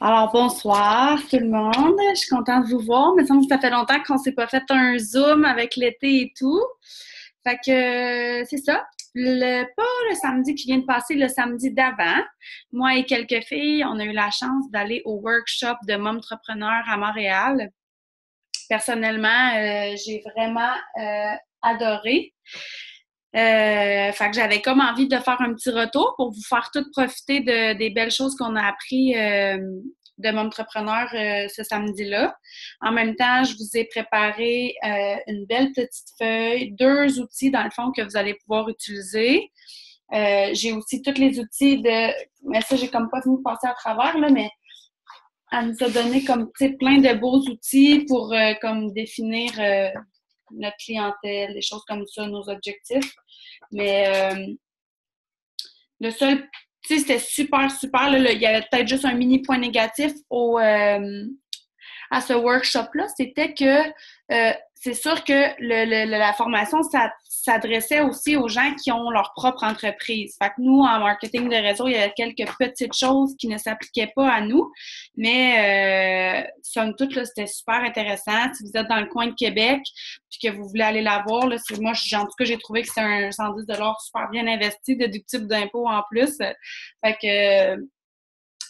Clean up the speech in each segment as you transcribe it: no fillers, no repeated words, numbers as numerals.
Alors, bonsoir tout le monde. Je suis contente de vous voir. Il me semble que ça fait longtemps qu'on s'est pas fait un Zoom avec l'été et tout. Fait que c'est ça. Pas le samedi qui vient de passer, le samedi d'avant. Moi et quelques filles, on a eu la chance d'aller au workshop de Momtrepreneur à Montréal. Personnellement, j'ai vraiment adoré. Fait que j'avais comme envie de faire un petit retour pour vous faire tout profiter des belles choses qu'on a appris de mon entrepreneur ce samedi-là. En même temps, je vous ai préparé une belle petite feuille, deux outils dans le fond que vous allez pouvoir utiliser. J'ai aussi tous les outils de... Mais ça, j'ai comme pas fini de passer à travers, là, mais elle nous a donné comme, tu sais, plein de beaux outils pour comme définir notre clientèle, des choses comme ça, nos objectifs. Mais le seul, tu sais, c'était super, super. Là, il y avait peut-être juste un mini point négatif à ce workshop-là, c'était que c'est sûr que la formation, ça s'adressait aussi aux gens qui ont leur propre entreprise. Fait que nous, en marketing de réseau, il y a quelques petites choses qui ne s'appliquaient pas à nous, mais somme toute, là, c'était super intéressant. Si vous êtes dans le coin de Québec puis que vous voulez aller la voir, là, moi, en tout cas, j'ai trouvé que c'est un 110 super bien investi, déductible d'impôts en plus. Fait que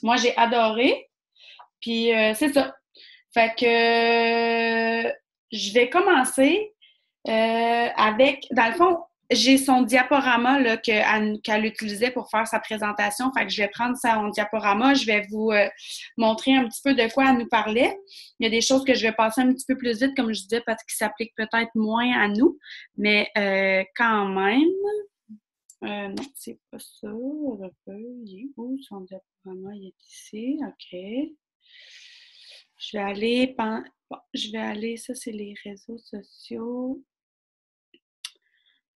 moi, j'ai adoré. Puis c'est ça. Fait que je vais commencer avec, dans le fond, j'ai son diaporama là, qu'elle utilisait pour faire sa présentation. Fait que je vais prendre son diaporama, je vais vous montrer un petit peu de quoi elle nous parlait. Il y a des choses que je vais passer un petit peu plus vite, comme je disais, parce qu'ils s'appliquent peut-être moins à nous, mais quand même. Non, c'est pas ça. Il est où son diaporama? Il est ici. OK. Je vais aller, ça c'est les réseaux sociaux.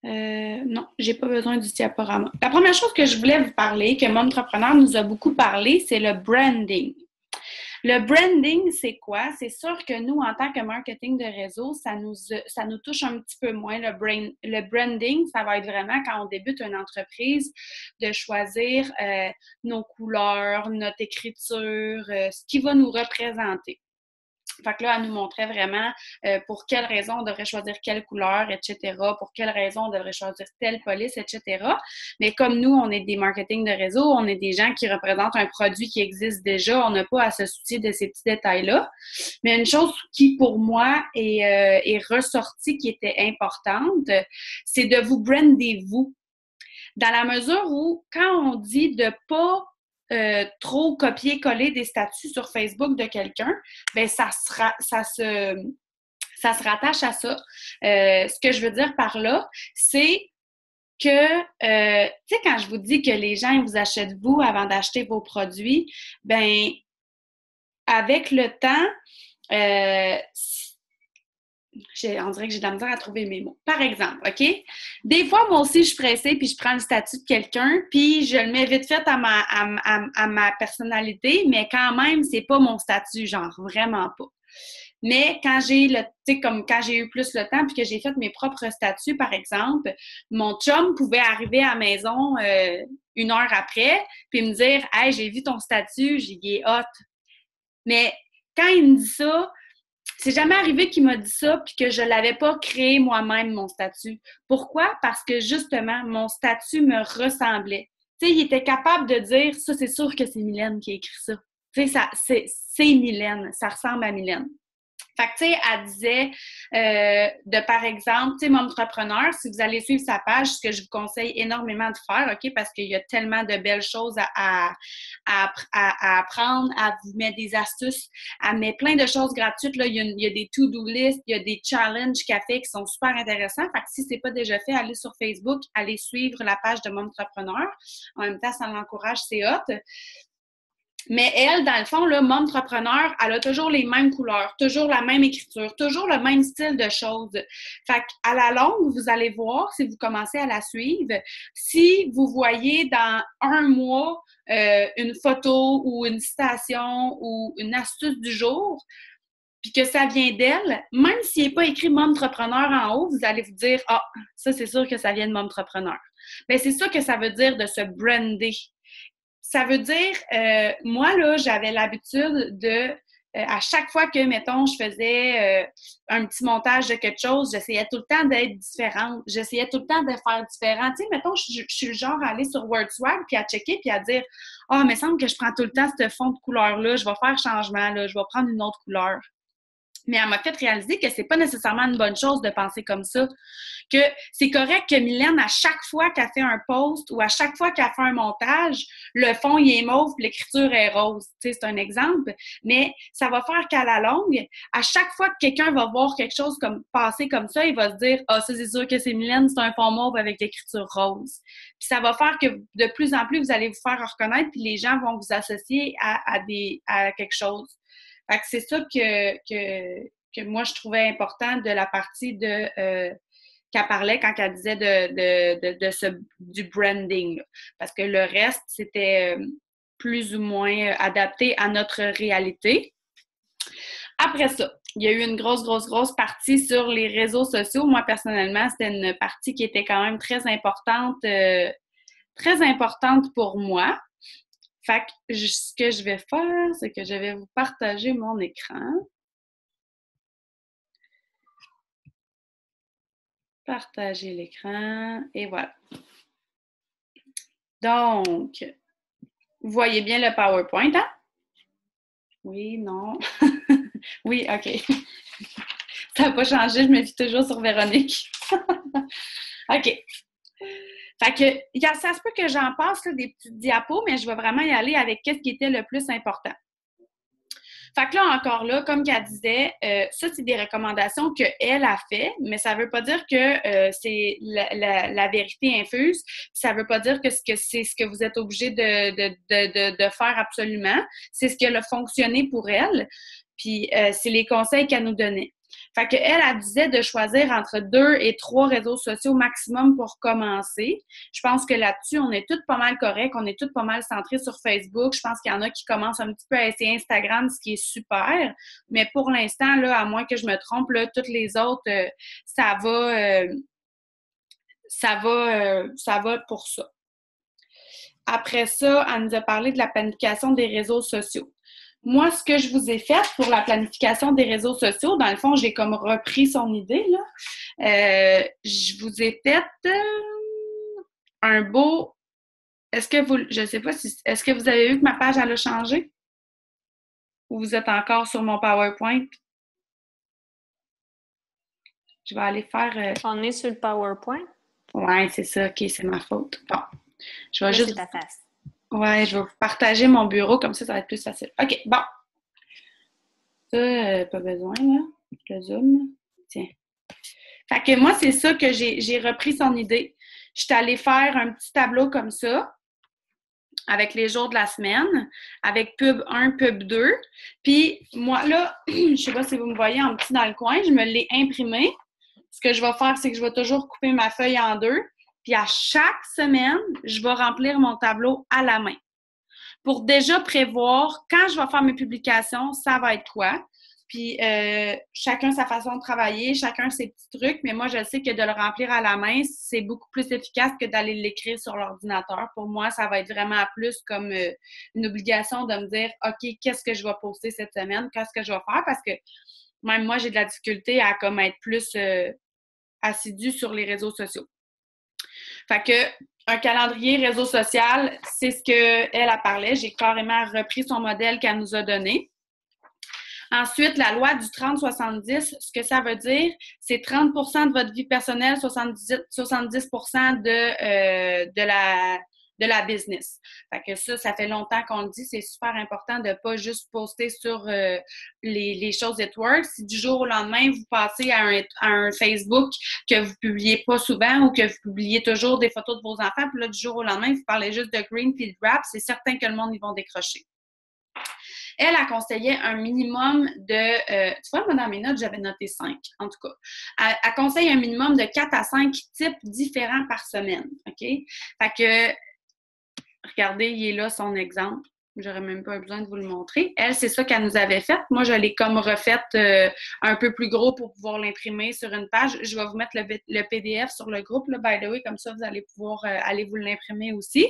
Non, j'ai pas besoin du diaporama. La première chose que je voulais vous parler, que mon entrepreneur nous a beaucoup parlé, c'est le branding. Le branding, c'est quoi? C'est sûr que nous, en tant que marketing de réseau, ça nous touche un petit peu moins. Le branding, ça va être vraiment quand on débute une entreprise, de choisir nos couleurs, notre écriture, ce qui va nous représenter. Fait que là, elle nous montrait vraiment pour quelles raisons on devrait choisir quelle couleur, etc., pour quelles raisons on devrait choisir telle police, etc. Mais comme nous, on est des marketing de réseau, on est des gens qui représentent un produit qui existe déjà, on n'a pas à se soucier de ces petits détails-là. Mais une chose qui, pour moi, est ressortie, qui était importante, c'est de vous brander vous. Dans la mesure où, quand on dit de pas trop copier-coller des statuts sur Facebook de quelqu'un, ben ça se rattache à ça. Ce que je veux dire par là, c'est que, tu sais, quand je vous dis que les gens vous achètent vous avant d'acheter vos produits, ben avec le temps, on dirait que j'ai de la misère à trouver mes mots. Par exemple, OK? Des fois, moi aussi, je suis pressée, puis je prends le statut de quelqu'un, puis je le mets vite fait à ma personnalité, mais quand même, c'est pas mon statut, genre, vraiment pas. Mais quand tu sais, comme quand j'ai eu plus le temps, puis que j'ai fait mes propres statuts, par exemple, mon chum pouvait arriver à la maison une heure après, puis me dire « Hey, j'ai vu ton statut, il est hot. » Mais quand il me dit ça, c'est jamais arrivé qu'il m'a dit ça puis que je l'avais pas créé moi-même, mon statut. Pourquoi? Parce que justement, mon statut me ressemblait. Tu sais, il était capable de dire, ça, c'est sûr que c'est Mylène qui a écrit ça. Tu sais, c'est Mylène, ça ressemble à Mylène. Fait que, tu sais, elle disait, par exemple, tu sais, mon entrepreneur, si vous allez suivre sa page, ce que je vous conseille énormément de faire, OK, parce qu'il y a tellement de belles choses à apprendre, à vous mettre des astuces, à mettre plein de choses gratuites, là, il y a des to-do lists, il y a des challenges qu'elle fait qui sont super intéressants. Fait que si c'est pas déjà fait, allez sur Facebook, allez suivre la page de mon entrepreneur. En même temps, ça l'encourage, c'est hot. Mais elle, dans le fond, là, mon entrepreneur, elle a toujours les mêmes couleurs, toujours la même écriture, toujours le même style de choses. Fait qu'à la longue, vous allez voir, si vous commencez à la suivre, si vous voyez dans un mois une photo ou une citation ou une astuce du jour, puis que ça vient d'elle, même s'il n'est pas écrit mon entrepreneur en haut, vous allez vous dire « Ah, ça, c'est sûr que ça vient de mon entrepreneur. » Bien, c'est ça que ça veut dire de se brander. ça veut dire, moi, là, j'avais l'habitude de, à chaque fois que, mettons, je faisais un petit montage de quelque chose, j'essayais tout le temps d'être différente. J'essayais tout le temps de faire différent. Tu sais, mettons, je suis le genre à aller sur WordSwag, puis à checker, puis à dire « Ah, il me semble que je prends tout le temps ce fond de couleur-là, je vais faire changement, là, je vais prendre une autre couleur. » Mais elle m'a fait réaliser que c'est pas nécessairement une bonne chose de penser comme ça. Que c'est correct que Mylène, à chaque fois qu'elle fait un post ou à chaque fois qu'elle fait un montage, le fond, il est mauve puis l'écriture est rose. Tu sais, c'est un exemple. Mais ça va faire qu'à la longue, à chaque fois que quelqu'un va voir quelque chose comme passer comme ça, il va se dire « Ah, ça, c'est sûr que c'est Mylène, c'est un fond mauve avec l'écriture rose. » Puis ça va faire que de plus en plus, vous allez vous faire reconnaître puis les gens vont vous associer à quelque chose. Fait que c'est ça que moi, je trouvais important de la partie qu'elle parlait quand elle disait du branding. Parce que le reste, c'était plus ou moins adapté à notre réalité. Après ça, il y a eu une grosse partie sur les réseaux sociaux. Moi, personnellement, c'était une partie qui était quand même très importante pour moi. Fait que ce que je vais faire, c'est que je vais vous partager mon écran. Partager l'écran et voilà. Donc, vous voyez bien le PowerPoint, hein? Oui, non. Oui, OK. Ça n'a pas changé, je me fie toujours sur Véronique. OK. Fait que, ça se peut que j'en passe là, des petites diapos, mais je vais vraiment y aller avec ce qui était le plus important. Fait que là, encore là, comme qu'elle disait, ça, c'est des recommandations qu'elle a fait, mais ça veut pas dire que c'est la vérité infuse. Ça veut pas dire que c'est ce que vous êtes obligé de faire absolument. C'est ce qui a fonctionné pour elle. Puis, c'est les conseils qu'elle nous donnait. Fait qu'elle, elle disait de choisir entre 2 et 3 réseaux sociaux maximum pour commencer. Je pense que là-dessus, on est toutes pas mal corrects. On est toutes pas mal centrés sur Facebook. Je pense qu'il y en a qui commencent un petit peu à essayer Instagram, ce qui est super. Mais pour l'instant, là, à moins que je me trompe, là, toutes les autres, ça va pour ça. Après ça, elle nous a parlé de la planification des réseaux sociaux. Moi, ce que je vous ai fait pour la planification des réseaux sociaux, dans le fond, j'ai comme repris son idée, là. Je vous ai fait un beau... je sais pas si... Est-ce que vous avez vu que ma page, elle a changé? Ou vous êtes encore sur mon PowerPoint? Je vais aller faire... On est sur le PowerPoint? Ouais, c'est ça. OK, c'est ma faute. Bon. Je vais là, juste... c'est ta face. Ouais, je vais vous partager mon bureau, comme ça va être plus facile. OK, bon. Ça, pas besoin, là. Le zoom. Tiens. Fait que moi, c'est ça que j'ai repris son idée. Je suis allée faire un petit tableau comme ça, avec les jours de la semaine, avec pub 1, pub 2. Puis moi, là, je sais pas si vous me voyez en petit dans le coin, je me l'ai imprimé. Ce que je vais faire, c'est que je vais toujours couper ma feuille en deux. Puis à chaque semaine, je vais remplir mon tableau à la main. Pour déjà prévoir, quand je vais faire mes publications, ça va être quoi. Puis chacun sa façon de travailler, chacun ses petits trucs, mais moi, je sais que de le remplir à la main, c'est beaucoup plus efficace que d'aller l'écrire sur l'ordinateur. Pour moi, ça va être vraiment plus comme une obligation de me dire, OK, qu'est-ce que je vais poster cette semaine? Qu'est-ce que je vais faire? Parce que même moi, j'ai de la difficulté à comme être plus assidue sur les réseaux sociaux. Fait que un calendrier réseau social, c'est ce qu'elle a parlé. J'ai carrément repris son modèle qu'elle nous a donné. Ensuite, la loi du 30-70, ce que ça veut dire, c'est 30 de votre vie personnelle, 70 de la business. Fait que ça fait longtemps qu'on le dit, c'est super important de pas juste poster sur les choses at work. Si du jour au lendemain, vous passez à un Facebook que vous publiez pas souvent ou que vous publiez toujours des photos de vos enfants, puis là, du jour au lendemain, vous parlez juste de green puis de rap, c'est certain que le monde, ils vont décrocher. Elle a conseillé un minimum de... tu vois, moi, dans mes notes, j'avais noté 5, en tout cas. Elle conseille un minimum de 4 à 5 types différents par semaine, OK? Fait que, regardez, il est là son exemple. J'aurais même pas besoin de vous le montrer. Elle, c'est ça qu'elle nous avait fait. Moi, je l'ai comme refaite un peu plus gros pour pouvoir l'imprimer sur une page. Je vais vous mettre le PDF sur le groupe, là, by the way, comme ça, vous allez pouvoir aller vous l'imprimer aussi.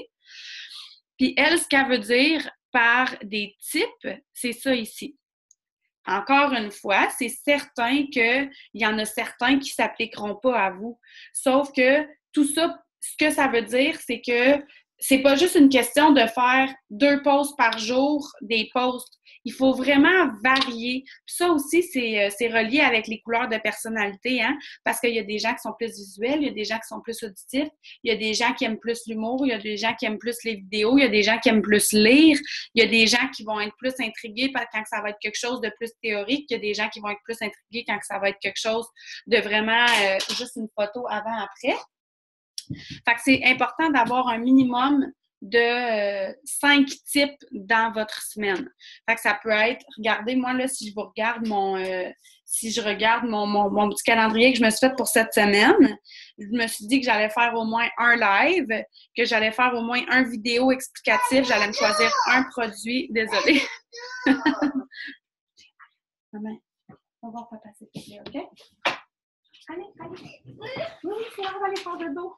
Puis elle, ce qu'elle veut dire par des types, c'est ça ici. Encore une fois, c'est certain qu'il y en a certains qui ne s'appliqueront pas à vous. Sauf que tout ça, ce que ça veut dire, c'est que c'est pas juste une question de faire 2 posts par jour, des posts. Il faut vraiment varier. Puis ça aussi, c'est relié avec les couleurs de personnalité, hein? Parce qu'il y a des gens qui sont plus visuels, il y a des gens qui sont plus auditifs, il y a des gens qui aiment plus l'humour, il y a des gens qui aiment plus les vidéos, il y a des gens qui aiment plus lire, il y a des gens qui vont être plus intrigués quand ça va être quelque chose de plus théorique, il y a des gens qui vont être plus intrigués quand ça va être quelque chose de vraiment juste une photo avant-après. Fait que c'est important d'avoir un minimum de 5 types dans votre semaine. Fait que ça peut être, regardez, moi là, si je regarde mon petit calendrier que je me suis fait pour cette semaine, je me suis dit que j'allais faire au moins un live, que j'allais faire au moins un vidéo explicatif, j'allais me choisir un produit. Désolée. Maman, on va pas passer tout là, OK? Allez. Oui, c'est là, on va aller faire de dos.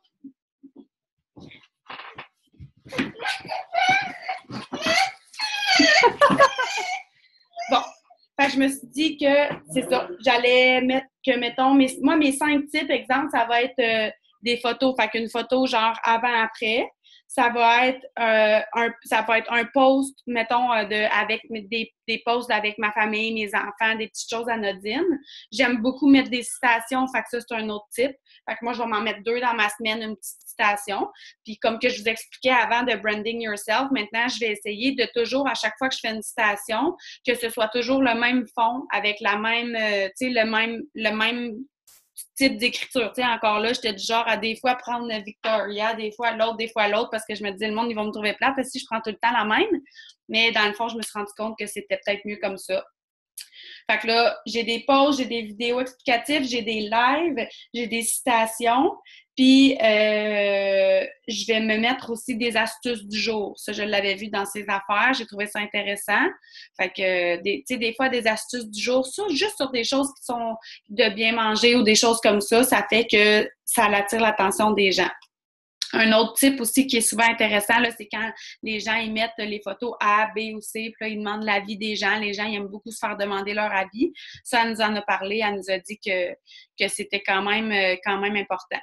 Bon, fait que je me suis dit que c'est ça. J'allais mettre que, mettons, mes 5 types, exemple, ça va être des photos. Fait qu'une photo genre avant-après. Ça va être un post, mettons, avec des posts avec ma famille, mes enfants, des petites choses anodines. J'aime beaucoup mettre des citations, fait que ça, c'est un autre type. Fait que moi, je vais m'en mettre 2 dans ma semaine, une petite citation. Puis comme que je vous expliquais avant de branding yourself, maintenant, je vais essayer de toujours, à chaque fois que je fais une citation, que ce soit toujours le même fond, avec la même, tu sais, le même type d'écriture. Tu sais, encore là, j'étais du genre à des fois prendre Victoria, des fois l'autre, parce que je me disais, le monde, ils vont me trouver plate si je prends tout le temps la même. Mais dans le fond, je me suis rendu compte que c'était peut-être mieux comme ça. Fait que là, j'ai des posts, j'ai des vidéos explicatives, j'ai des lives, j'ai des citations. Puis, je vais me mettre aussi des astuces du jour. Ça, je l'avais vu dans ses affaires. J'ai trouvé ça intéressant. Fait que, tu sais, des fois, des astuces du jour, ça, juste sur des choses qui sont de bien manger ou des choses comme ça fait que ça attire l'attention des gens. Un autre type aussi qui est souvent intéressant, là, c'est quand les gens ils mettent les photos A, B ou C, puis là, ils demandent l'avis des gens. Les gens, ils aiment beaucoup se faire demander leur avis. Ça, elle nous en a parlé. Elle nous a dit que c'était quand même important.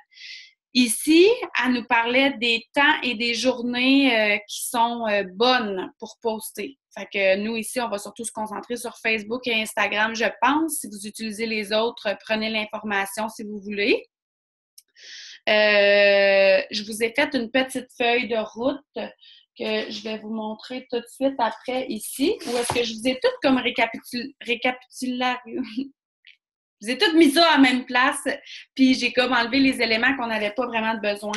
Ici, elle nous parlait des temps et des journées qui sont bonnes pour poster. Fait que nous, ici, on va surtout se concentrer sur Facebook et Instagram, je pense. Si vous utilisez les autres, prenez l'information si vous voulez. Je vous ai fait une petite feuille de route que je vais vous montrer tout de suite après ici, où est-ce que je vous ai toutes comme je vous ai toutes mis ça à la même place, puis j'ai comme enlevé les éléments qu'on n'avait pas vraiment de besoin.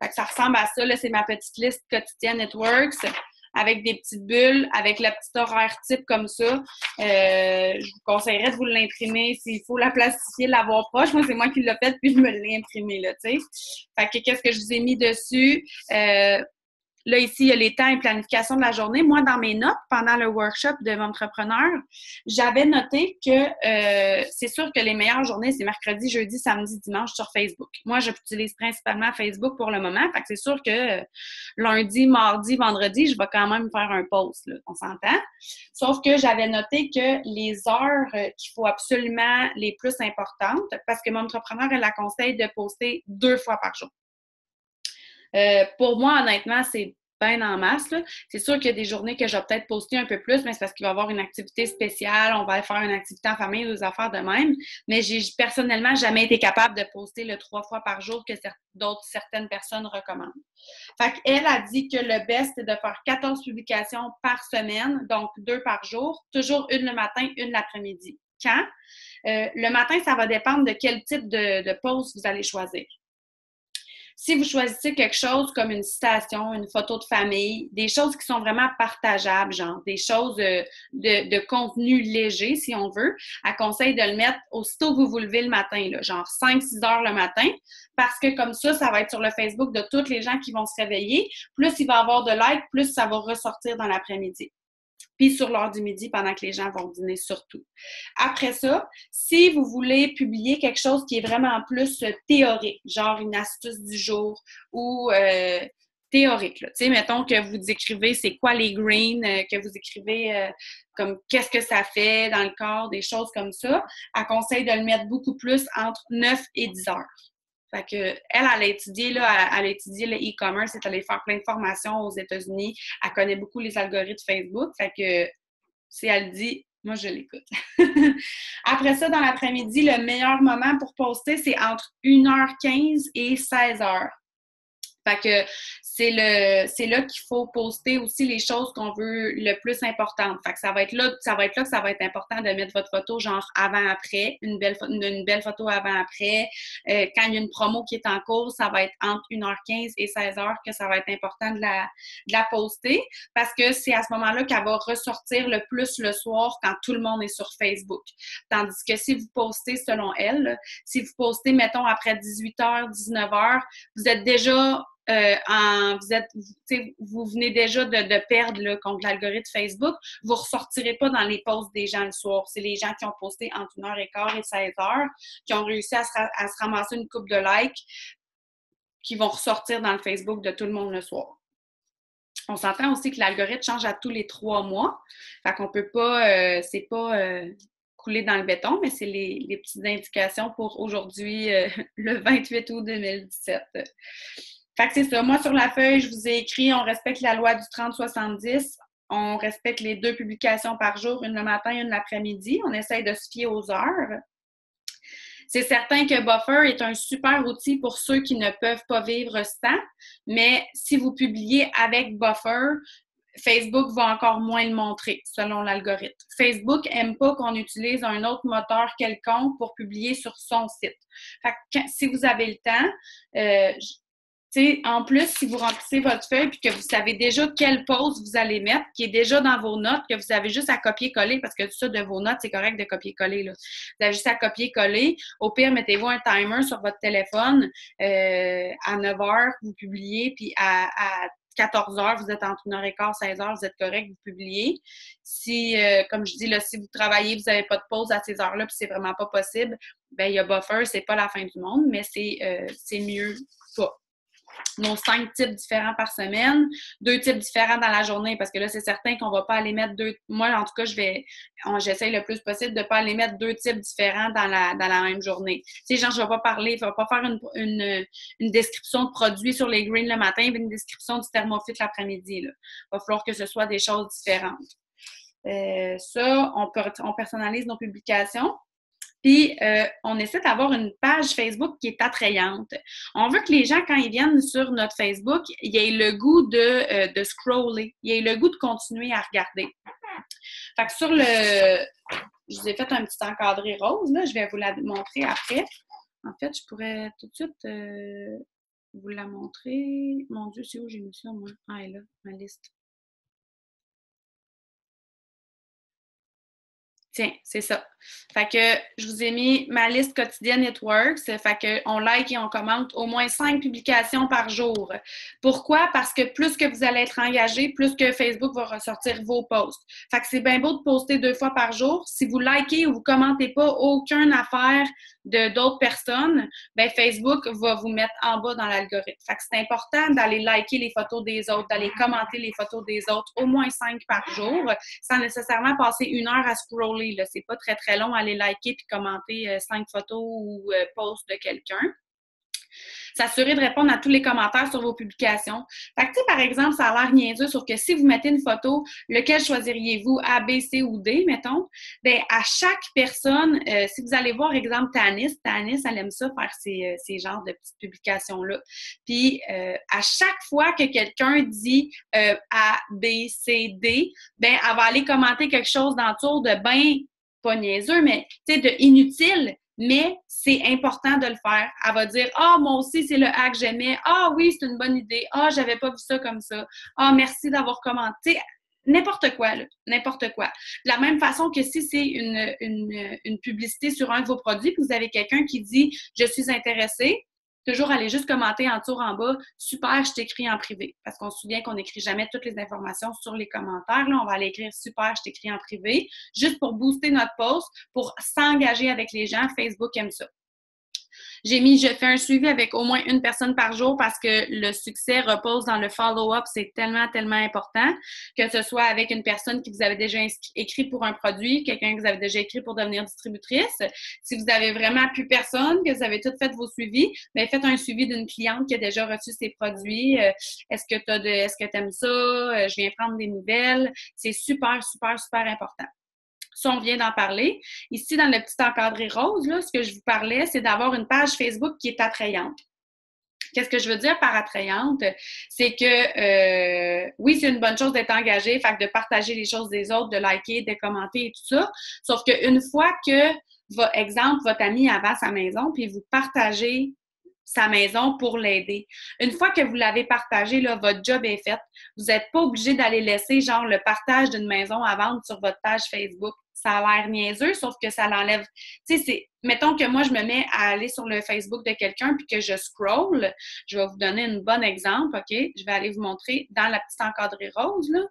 Fait que ça ressemble à ça, là, c'est ma petite liste quotidienne Networks, avec des petites bulles, avec le petit horaire type comme ça. Je vous conseillerais de vous l'imprimer. S'il faut la plastifier, l'avoir proche. Moi, c'est moi qui l'ai fait, puis je me l'ai imprimé, là, tu sais. Fait que qu'est-ce que je vous ai mis dessus? Là, ici, il y a les temps et planification de la journée. Moi, dans mes notes, pendant le workshop de l'entrepreneur, j'avais noté que c'est sûr que les meilleures journées, c'est mercredi, jeudi, samedi, dimanche sur Facebook. Moi, j'utilise principalement Facebook pour le moment. Fait que c'est sûr que lundi, mardi, vendredi, je vais quand même faire un post, là, on s'entend. Sauf que j'avais noté que les heures qu'il faut absolument les plus importantes, parce que mon entrepreneur, elle la conseille de poster 2 fois par jour. Pour moi, honnêtement, c'est bien en masse, là. C'est sûr qu'il y a des journées que je vais peut-être poster un peu plus, mais c'est parce qu'il va y avoir une activité spéciale, on va faire une activité en famille, des affaires de même. Mais j'ai personnellement jamais été capable de poster le 3 fois par jour que certaines personnes recommandent. Fait qu'elle a dit que le best, c'est de faire 14 publications par semaine, donc 2 par jour, toujours une le matin, une l'après-midi. Quand? Le matin, ça va dépendre de quel type de post vous allez choisir. Si vous choisissez quelque chose comme une citation, une photo de famille, des choses qui sont vraiment partageables, genre des choses de contenu léger, si on veut, elle conseille de le mettre aussitôt que vous vous levez le matin, là, genre 5-6 heures le matin, parce que comme ça va être sur le Facebook de tous les gens qui vont se réveiller. Plus il va y avoir de likes, plus ça va ressortir dans l'après-midi. Puis sur l'heure du midi, pendant que les gens vont dîner surtout. Après ça, si vous voulez publier quelque chose qui est vraiment plus théorique, genre une astuce du jour ou théorique, là. Tu sais, mettons que vous écrivez c'est quoi les greens, que vous écrivez comme qu'est-ce que ça fait dans le corps, des choses comme ça. Elle conseille de le mettre beaucoup plus entre 9 et 10 heures. Fait que elle a étudié, là, elle a étudié le e-commerce, elle est allée faire plein de formations aux États-Unis. Elle connaît beaucoup les algorithmes Facebook. Fait que si elle dit, moi je l'écoute. Après ça, dans l'après-midi, le meilleur moment pour poster, c'est entre 1h15 et 16h. Fait que c'est là qu'il faut poster aussi les choses qu'on veut le plus importantes. Fait que ça va être là que ça va être important de mettre votre photo genre avant-après, une belle photo avant-après. Quand il y a une promo qui est en cours, ça va être entre 1h15 et 16h que ça va être important de la poster parce que c'est à ce moment-là qu'elle va ressortir le plus le soir quand tout le monde est sur Facebook. Tandis que si vous postez selon elle, là, si vous postez, mettons, après 18h, 19h, vous êtes déjà vous venez déjà de perdre là, contre l'algorithme Facebook, vous ne ressortirez pas dans les posts des gens le soir. C'est les gens qui ont posté entre 1h15 et 16h, qui ont réussi à se ramasser une coupe de likes, qui vont ressortir dans le Facebook de tout le monde le soir. On s'entend aussi que l'algorithme change à tous les 3 mois. Fait qu'on peut pas, c'est pas couler dans le béton, mais c'est les petites indications pour aujourd'hui, le 28 août 2017. Fait que c'est ça. Moi, sur la feuille, je vous ai écrit, on respecte la loi du 30-70. On respecte les 2 publications par jour, une le matin, une l'après-midi. On essaye de se fier aux heures. C'est certain que Buffer est un super outil pour ceux qui ne peuvent pas vivre sans, mais si vous publiez avec Buffer, Facebook va encore moins le montrer, selon l'algorithme. Facebook n'aime pas qu'on utilise un autre moteur quelconque pour publier sur son site. Fait que si vous avez le temps, en plus, si vous remplissez votre feuille et que vous savez déjà quel post vous allez mettre, qui est déjà dans vos notes, que vous avez juste à copier-coller, parce que tout ça de vos notes, c'est correct de copier-coller. Là. Vous avez juste à copier-coller. Au pire, mettez-vous un timer sur votre téléphone. À 9 heures, vous publiez, puis à 14 heures, vous êtes entre 1h15 et 16 heures, vous êtes correct, vous publiez. Si, comme je dis, là, si vous travaillez, vous n'avez pas de pause à ces heures-là, puis c'est vraiment pas possible, ben il y a Buffer, c'est pas la fin du monde, mais c'est mieux pas. Nos 5 types différents par semaine, 2 types différents dans la journée, parce que là, c'est certain qu'on ne va pas aller mettre 2. Moi, en tout cas, j'essaye le plus possible de ne pas aller mettre 2 types différents dans la même journée. Tu sais, genre, je ne vais pas parler, je ne vais pas faire une description de produits sur les greens le matin et une description du thermofit l'après-midi. Il va falloir que ce soit des choses différentes. Ça, on personnalise nos publications. Puis, on essaie d'avoir une page Facebook qui est attrayante. On veut que les gens, quand ils viennent sur notre Facebook, ils aient le goût de scroller, ils aient le goût de continuer à regarder. Fait que je vous ai fait un petit encadré rose, là, je vais vous la montrer après. En fait, je pourrais tout de suite vous la montrer. Mon Dieu, c'est où j'ai mis ça, moi? Ah, elle est là, ma liste. Tiens, c'est ça. Fait que je vous ai mis ma liste quotidienne Networks. Fait que on like et on commente au moins 5 publications par jour. Pourquoi? Parce que plus que vous allez être engagé, plus que Facebook va ressortir vos posts. Fait que c'est bien beau de poster 2 fois par jour. Si vous likez ou vous commentez pas aucune affaire d'autres personnes, ben Facebook va vous mettre en bas dans l'algorithme. Fait que c'est important d'aller liker les photos des autres, d'aller commenter les photos des autres, au moins 5 par jour, sans nécessairement passer 1 heure à scroller. Là. C'est pas très, très long à aller liker puis commenter 5 photos ou posts de quelqu'un. S'assurer de répondre à tous les commentaires sur vos publications. Fait que, par exemple, ça a l'air niaiseux, sauf que si vous mettez une photo, lequel choisiriez-vous, A, B, C ou D, mettons? Bien, à chaque personne, si vous allez voir, exemple, Tanis, elle aime ça faire ces genres de petites publications-là. Puis, à chaque fois que quelqu'un dit A, B, C, D, bien, elle va aller commenter quelque chose d'entour de bien, pas niaiseux, mais, tu sais, de inutile. Mais c'est important de le faire. Elle va dire « Ah, moi aussi, c'est le hack que j'aimais. Ah oui, c'est une bonne idée. Ah, j'avais pas vu ça comme ça. Ah, merci d'avoir commenté. » N'importe quoi, là. N'importe quoi. De la même façon que si c'est une publicité sur un de vos produits, puis vous avez quelqu'un qui dit « Je suis intéressé », toujours aller juste commenter en dessous en bas « Super, je t'écris en privé ». Parce qu'on se souvient qu'on n'écrit jamais toutes les informations sur les commentaires. Là, on va aller écrire « Super, je t'écris en privé », juste pour booster notre post, pour s'engager avec les gens. Facebook aime ça. J'ai mis, je fais un suivi avec au moins une personne par jour parce que le succès repose dans le follow-up. C'est tellement, tellement important que ce soit avec une personne qui vous avez déjà écrit pour un produit, quelqu'un que vous avez déjà écrit pour devenir distributrice. Si vous avez vraiment plus personne, que vous avez tout fait vos suivis, bien, faites un suivi d'une cliente qui a déjà reçu ses produits. Est-ce que tu aimes ça? Je viens prendre des nouvelles. C'est super, super, super important. Ça, on vient d'en parler. Ici, dans le petit encadré rose, là, ce que je vous parlais, c'est d'avoir une page Facebook qui est attrayante. Qu'est-ce que je veux dire par attrayante? C'est que, oui, c'est une bonne chose d'être engagé, fait que de partager les choses des autres, de liker, de commenter et tout ça. Sauf qu'une fois que, exemple, votre ami a sa maison, puis vous partagez sa maison pour l'aider. Une fois que vous l'avez partagé, là, votre job est fait. Vous n'êtes pas obligé d'aller laisser, genre, le partage d'une maison à vendre sur votre page Facebook. Ça a l'air niaiseux, sauf que ça l'enlève. Tu sais, mettons que moi, je me mets à aller sur le Facebook de quelqu'un puis que je scroll. Je vais vous donner un bon exemple, OK? Je vais aller vous montrer dans la petite encadrée rose, là.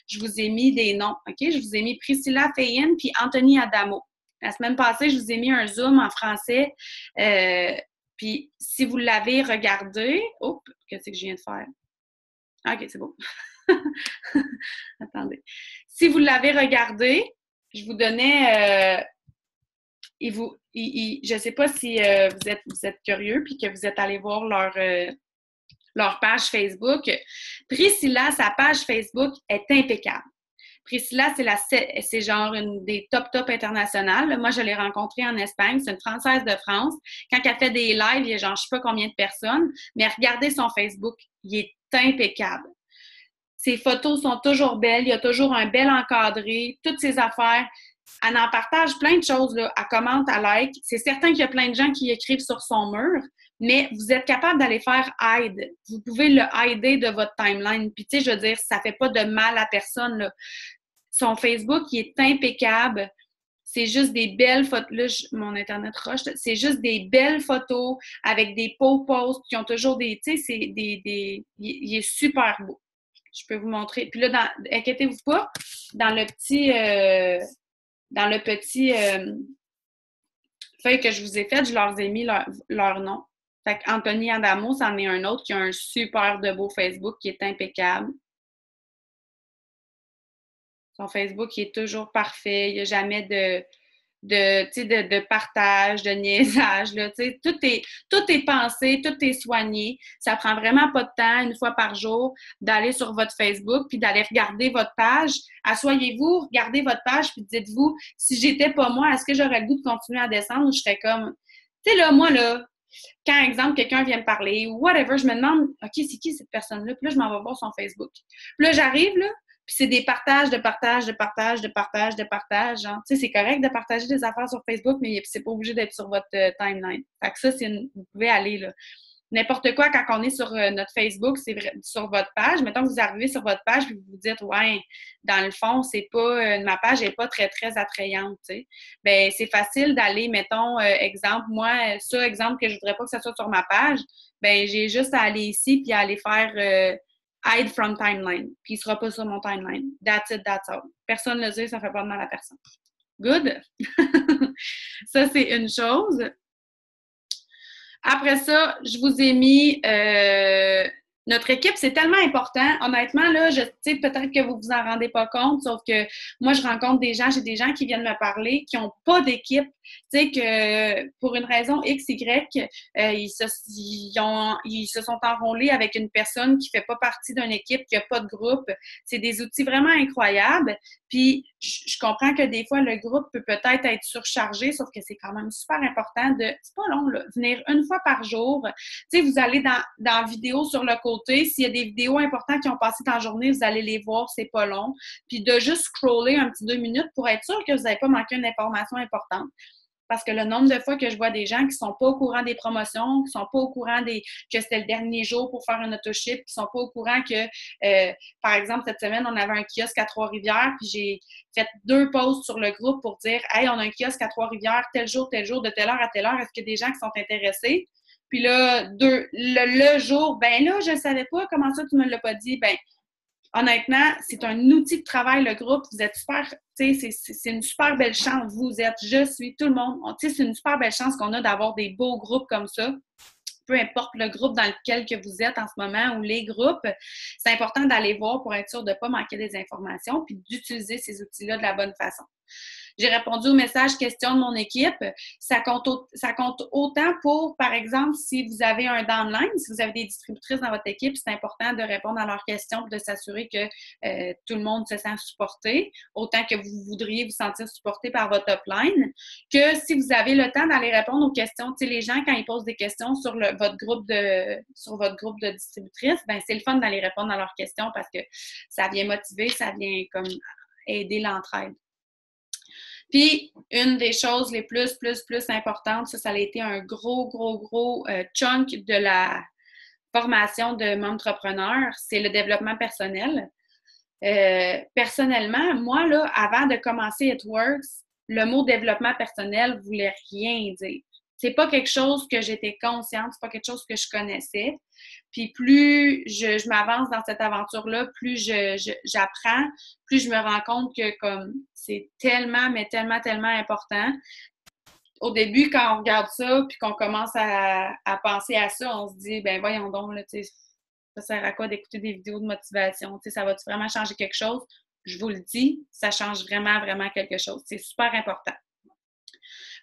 Je vous ai mis des noms, OK? Je vous ai mis Priscilla Feyen puis Anthony Adamo. La semaine passée, je vous ai mis un Zoom en français. Puis, si vous l'avez regardé... Oh, qu'est-ce que je viens de faire? OK, c'est bon. Attendez. Si vous l'avez regardé, je vous donnais... je ne sais pas si vous êtes curieux puis que vous êtes allé voir leur page Facebook. Priscilla, sa page Facebook est impeccable. Priscilla, c'est genre une des top internationales. Moi, je l'ai rencontrée en Espagne. C'est une Française de France. Quand elle fait des lives, il y a genre je ne sais pas combien de personnes, mais regardez son Facebook. Il est impeccable. Ses photos sont toujours belles. Il y a toujours un bel encadré. Toutes ses affaires. Elle en partage plein de choses. Là. Elle commente, elle like. C'est certain qu'il y a plein de gens qui écrivent sur son mur, mais vous êtes capable d'aller faire hide. Vous pouvez le hider de votre timeline. Puis, tu sais, je veux dire, ça ne fait pas de mal à personne. Là. Son Facebook, il est impeccable. C'est juste des belles photos. Là, mon Internet rush. C'est juste des belles photos avec des posts qui ont toujours des... Tu sais, il est super beau. Je peux vous montrer. Puis là, inquiétez-vous pas, dans le petit... feuille que je vous ai faite, je leur ai mis leur nom. Fait qu'Anthony Adamo, c'en est un autre qui a un super de beau Facebook qui est impeccable. Son Facebook, il est toujours parfait. Il n'y a jamais de partage, de niaisage. Là, tout est pensé, tout est soigné. Ça prend vraiment pas de temps, une fois par jour, d'aller sur votre Facebook puis d'aller regarder votre page. Asseyez-vous, regardez votre page puis dites-vous, si j'étais pas moi, est-ce que j'aurais le goût de continuer à descendre ou je serais comme... Tu sais, là, moi, là, quand, exemple, quelqu'un vient me parler ou whatever, je me demande, OK, c'est qui cette personne-là? Puis là, je m'en vais voir son Facebook. Puis là, j'arrive, là, puis c'est des partages de partage. Genre, tu sais, c'est correct de partager des affaires sur Facebook, mais c'est pas obligé d'être sur votre timeline. Fait que ça, vous pouvez aller, là. N'importe quoi, quand on est sur notre Facebook, c'est vrai, sur votre page. Mettons que vous arrivez sur votre page et vous vous dites, ouais, dans le fond, c'est pas, ma page n'est pas très, très attrayante, tu sais. Bien, c'est facile d'aller, mettons, exemple, moi, exemple que je voudrais pas que ça soit sur ma page, bien, j'ai juste à aller ici puis à aller faire hide from timeline. Puis il sera pas sur mon timeline. That's it, that's all. Personne ne le dit, ça fait pas de mal à personne. Good? Ça, c'est une chose. Après ça, je vous ai mis notre équipe, c'est tellement important. Honnêtement, là, je sais peut-être que vous vous en rendez pas compte, sauf que moi, je rencontre des gens, j'ai des gens qui viennent me parler, qui n'ont pas d'équipe. Tu sais, que pour une raison X, Y, ils se sont enrôlés avec une personne qui fait pas partie d'une équipe, qui a pas de groupe. C'est des outils vraiment incroyables. Puis, je comprends que des fois, le groupe peut peut-être être surchargé, sauf que c'est quand même super important c'est pas long, là, venir une fois par jour. Tu sais, vous allez dans vidéo sur le côté. S'il y a des vidéos importantes qui ont passé dans la journée, vous allez les voir, c'est pas long. Puis de juste scroller un petit 2 minutes pour être sûr que vous n'avez pas manqué une information importante. Parce que le nombre de fois que je vois des gens qui ne sont pas au courant des promotions, qui ne sont pas au courant que c'était le dernier jour pour faire un autoship, qui ne sont pas au courant que, par exemple, cette semaine, on avait un kiosque à Trois-Rivières, puis j'ai fait 2 posts sur le groupe pour dire « Hey, on a un kiosque à Trois-Rivières, tel jour, de telle heure à telle heure, est-ce qu'il y a des gens qui sont intéressés? » Puis là, le jour, ben là, je ne savais pas, comment ça tu me l'as pas dit? Ben, honnêtement, c'est un outil de travail, le groupe. Vous êtes super, tu sais, c'est une super belle chance. Vous êtes, je suis, tout le monde. Tu sais, c'est une super belle chance qu'on a d'avoir des beaux groupes comme ça. Peu importe le groupe dans lequel que vous êtes en ce moment ou les groupes, c'est important d'aller voir pour être sûr de ne pas manquer des informations puis d'utiliser ces outils-là de la bonne façon. J'ai répondu aux messages questions de mon équipe. Ça compte autant pour, par exemple, si vous avez un downline, si vous avez des distributrices dans votre équipe, c'est important de répondre à leurs questions et de s'assurer que tout le monde se sent supporté, autant que vous voudriez vous sentir supporté par votre upline, que si vous avez le temps d'aller répondre aux questions. Tu sais, les gens, quand ils posent des questions sur votre groupe de distributrices, ben c'est le fun d'aller répondre à leurs questions parce que ça vient motiver, ça vient comme aider l'entraide. Puis, une des choses les plus importantes, ça a été un gros chunk de la formation de m'entrepreneur, c'est le développement personnel. Personnellement, moi, là, avant de commencer It Works, le mot développement personnel voulait rien dire. C'est pas quelque chose que j'étais consciente, c'est pas quelque chose que je connaissais. Puis plus je m'avance dans cette aventure-là, plus j'apprends, plus je me rends compte que comme c'est tellement, mais tellement important. Au début, quand on regarde ça, puis qu'on commence à penser à ça, on se dit, ben voyons donc, là, tu sais, ça sert à quoi d'écouter des vidéos de motivation? Tu sais, ça va-tu vraiment changer quelque chose? Je vous le dis, ça change vraiment quelque chose. C'est super important.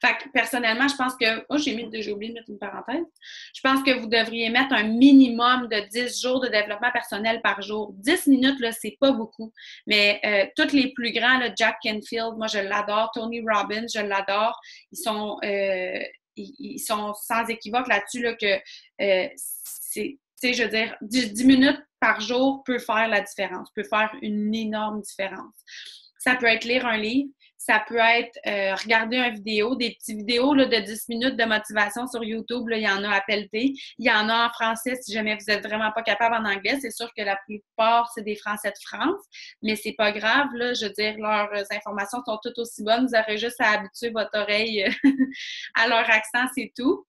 Fait que personnellement, je pense que. Oh, j'ai oublié de mettre une parenthèse. Je pense que vous devriez mettre un minimum de 10 jours de développement personnel par jour. 10 minutes, là, c'est pas beaucoup. Mais tous les plus grands, là, Jack Canfield, moi, je l'adore. Tony Robbins, je l'adore. Ils sont sans équivoque là-dessus, là, que c'est. Tu sais, je veux dire, 10 minutes par jour peut faire la différence, peut faire une énorme différence. Ça peut être lire un livre, ça peut être regarder une vidéo, des petites vidéos là, de 10 minutes de motivation sur YouTube. Là, il y en a à pelleter. Il y en a en français si jamais vous n'êtes vraiment pas capable en anglais. C'est sûr que la plupart, c'est des Français de France, mais c'est pas grave. Là, je veux dire, leurs informations sont toutes aussi bonnes. Vous aurez juste à habituer votre oreille à leur accent, c'est tout.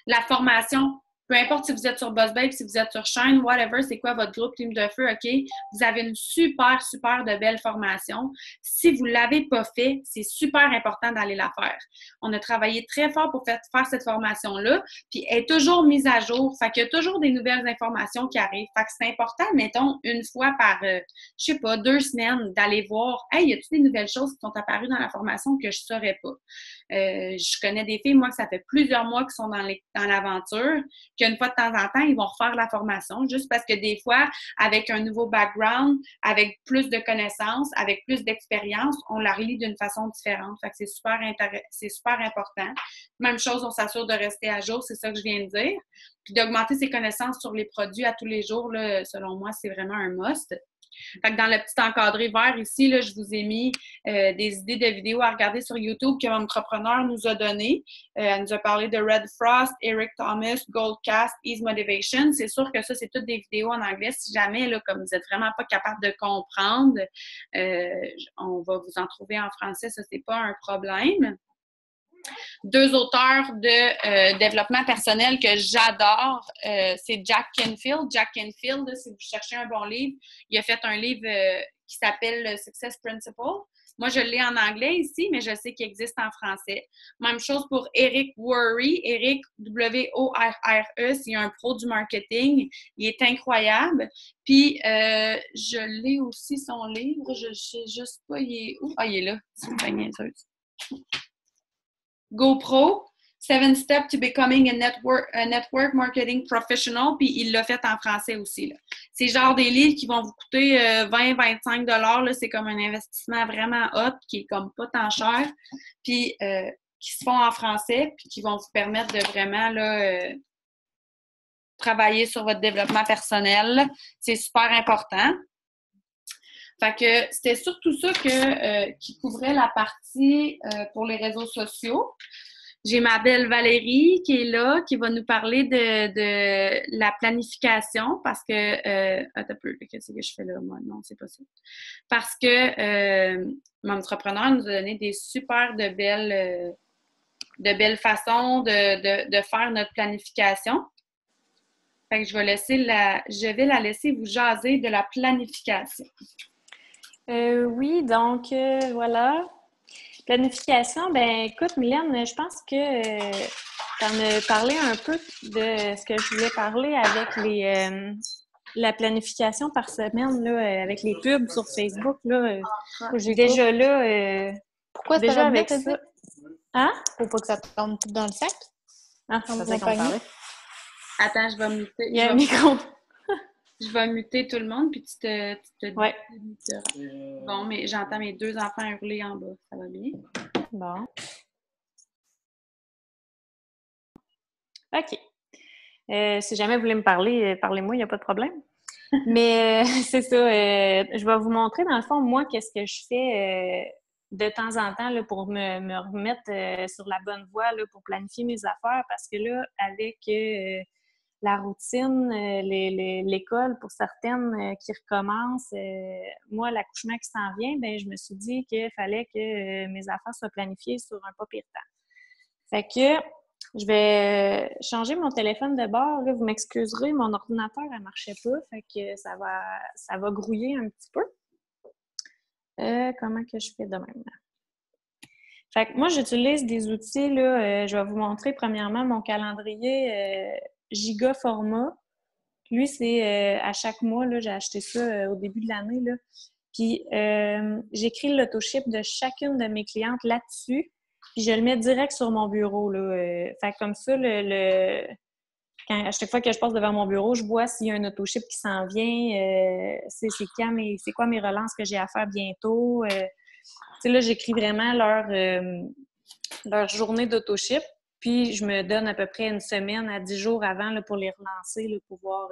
La formation, peu importe si vous êtes sur BuzzBabe, si vous êtes sur Shine, whatever, c'est quoi votre groupe Team de Feu, OK? Vous avez une super de belle formation. Si vous ne l'avez pas fait, c'est super important d'aller la faire. On a travaillé très fort pour faire cette formation-là, puis elle est toujours mise à jour. Fait qu'il y a toujours des nouvelles informations qui arrivent. Fait que c'est important, mettons, une fois par, je sais pas, 2 semaines, d'aller voir, hey, y a-t-il des nouvelles choses qui sont apparues dans la formation que je ne saurais pas? Je connais des filles, moi, que ça fait plusieurs mois qu'ils sont dans l'aventure, qu'une fois de temps en temps, ils vont refaire la formation, juste parce que des fois, avec un nouveau background, avec plus de connaissances, avec plus d'expérience, on la relie d'une façon différente. Fait que c'est super important. Même chose, on s'assure de rester à jour, c'est ça que je viens de dire. Puis d'augmenter ses connaissances sur les produits à tous les jours, là, selon moi, c'est vraiment un must. Fait que dans le petit encadré vert ici, là, je vous ai mis des idées de vidéos à regarder sur YouTube que l'entrepreneur nous a données. Elle nous a parlé de Red Frost, Eric Thomas, Goldcast, Ease Motivation. C'est sûr que ça, c'est toutes des vidéos en anglais. Si jamais, là, comme vous n'êtes vraiment pas capable de comprendre, on va vous en trouver en français. Ça, c'est pas un problème. 2 auteurs de développement personnel que j'adore, c'est Jack Canfield. Jack Canfield, là, si vous cherchez un bon livre, il a fait un livre qui s'appelle Success Principle. Moi, je l'ai en anglais ici, mais je sais qu'il existe en français. Même chose pour Eric Worre. Eric, W-O-R-R-E, c'est un pro du marketing. Il est incroyable. Puis, je l'ai aussi, son livre. Je ne sais juste pas, il est où? Ah, il est là. C'est pas niaiseuse. GoPro, 7 Steps to Becoming a Network Marketing Professional, puis il l'a fait en français aussi. Là. C'est genre des livres qui vont vous coûter 20-25 $. C'est comme un investissement vraiment hot, qui est comme pas tant cher, puis qui se font en français, puis qui vont vous permettre de vraiment là, travailler sur votre développement personnel. C'est super important. Fait que c'était surtout ça qui couvrait la partie pour les réseaux sociaux. J'ai ma belle Valérie qui est là, qui va nous parler de la planification parce que... attends un peu, qu'est-ce que je fais là, moi? Non, c'est pas ça. Parce que mon entrepreneur nous a donné des super de belles façons de faire notre planification. Fait que je vais la laisser vous jaser de la planification. Oui, donc voilà. Planification, ben écoute, Mylène, je pense que tu en as parlé un peu de ce que je voulais parler avec la planification par semaine, là, avec les pubs sur Facebook. Là, déjà là, Pourquoi ça déjà va bien, avec t'as dit? ça. Hein? Faut pas que ça tombe tout dans le sac? Ah, je pensais qu'on parlait. Attends, je vais muter. Il y a un micro. Je vais muter tout le monde, puis tu te Ouais. Bon, mais j'entends mes 2 enfants hurler en bas. Ça va bien? Bon. OK. Si jamais vous voulez me parler, parlez-moi, il n'y a pas de problème. Mais c'est ça, je vais vous montrer, dans le fond, moi, qu'est-ce que je fais de temps en temps là, pour me remettre sur la bonne voie là, pour planifier mes affaires. Parce que là, avec la routine, l'école pour certaines qui recommencent, moi, l'accouchement qui s'en vient, ben je me suis dit qu'il fallait que mes affaires soient planifiées sur un pas pire temps. Fait que je vais changer mon téléphone de bord. Là, vous m'excuserez, mon ordinateur, elle marchait pas. Fait que ça va grouiller un petit peu. Comment que je fais de même? Fait que moi, j'utilise des outils. Là, je vais vous montrer premièrement mon calendrier giga format. Lui, c'est à chaque mois, là, j'ai acheté ça au début de l'année. Là. Puis j'écris l'autoship de chacune de mes clientes là-dessus. Puis je le mets direct sur mon bureau. Là. Fait que comme ça, à chaque fois que je passe devant mon bureau, je vois s'il y a un autoship qui s'en vient, c'est quoi mes relances que j'ai à faire bientôt. Là, j'écris vraiment leur journée d'autoship. Puis, je me donne à peu près une semaine à 10 jours avant là, pour les relancer, là, pour voir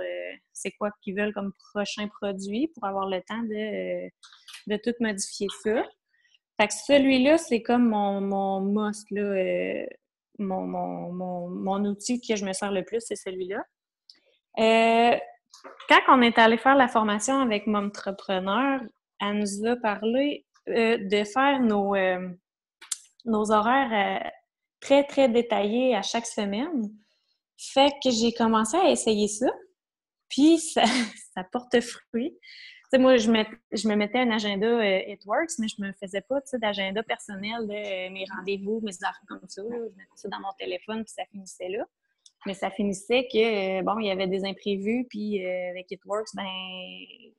c'est quoi qu'ils veulent comme prochain produit, pour avoir le temps de tout modifier ça. Fait que celui-là, c'est comme mon must, là, mon outil que je me sers le plus, c'est celui-là. Quand on est allé faire la formation avec Momtrepreneur, elle nous a parlé de faire nos horaires très, très détaillés à chaque semaine. Fait que j'ai commencé à essayer ça, puis ça porte fruit. Tu sais, moi, je me mettais un agenda It Works, mais je me faisais pas, tu sais, d'agenda personnel de mes rendez-vous, mes affaires comme ça. Là. Je mettais ça dans mon téléphone, puis ça finissait là. Mais ça finissait que, bon, il y avait des imprévus, puis avec It Works, ben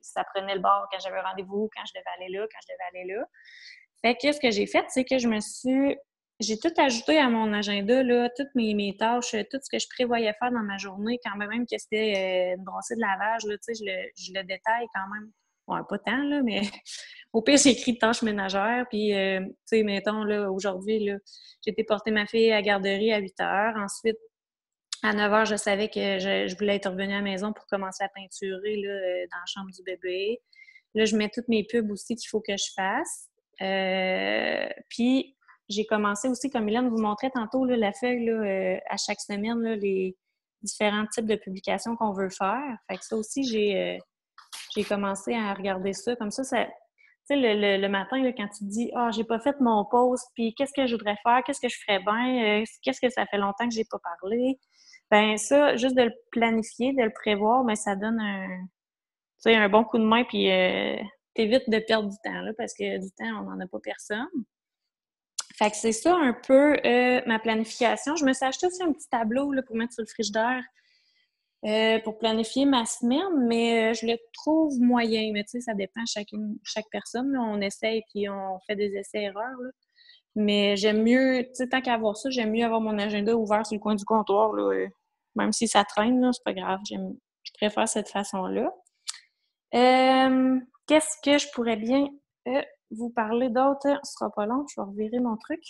ça prenait le bord quand j'avais un rendez-vous, quand je devais aller là, quand je devais aller là. Fait que ce que j'ai fait, c'est que j'ai tout ajouté à mon agenda, là, toutes mes tâches, tout ce que je prévoyais faire dans ma journée, quand même que c'était une brassée de lavage, là, tu sais, je le détaille quand même. Ouais, pas tant, là, mais au pire, j'ai écrit tâches ménagères, puis, tu sais, mettons, là, aujourd'hui, là, j'ai été porter ma fille à la garderie à 8 heures. Ensuite, à 9 heures, je savais que je voulais être revenue à la maison pour commencer à peinturer, là, dans la chambre du bébé. Là, je mets toutes mes pubs aussi qu'il faut que je fasse. Puis, j'ai commencé aussi, comme Mylène vous montrait tantôt, là, la feuille, là, à chaque semaine, là, les différents types de publications qu'on veut faire. Fait que ça aussi, j'ai commencé à regarder ça. Comme ça tu sais, le matin, là, quand tu te dis « Ah, j'ai pas fait mon post, puis qu'est-ce que je voudrais faire? Qu'est-ce que je ferais bien? Qu'est-ce que ça fait longtemps que j'ai pas parlé? » Ben ça, juste de le planifier, de le prévoir, ben ça donne un bon coup de main, puis t'évites de perdre du temps, là, parce que du temps, on n'en a pas personne. Fait que c'est ça un peu ma planification. Je me suis acheté aussi un petit tableau là, pour mettre sur le frigidaire pour planifier ma semaine, mais je le trouve moyen. Mais tu sais, ça dépend chaque personne. Là. On essaye, puis on fait des essais-erreurs. Là. Mais j'aime mieux, tu sais, tant qu'à avoir ça, j'aime mieux avoir mon agenda ouvert sur le coin du comptoir. Là, même si ça traîne, là, c'est pas grave. Je préfère cette façon-là. Qu'est-ce que je pourrais bien vous parler d'autre? Ce sera pas long, je vais revirer mon truc.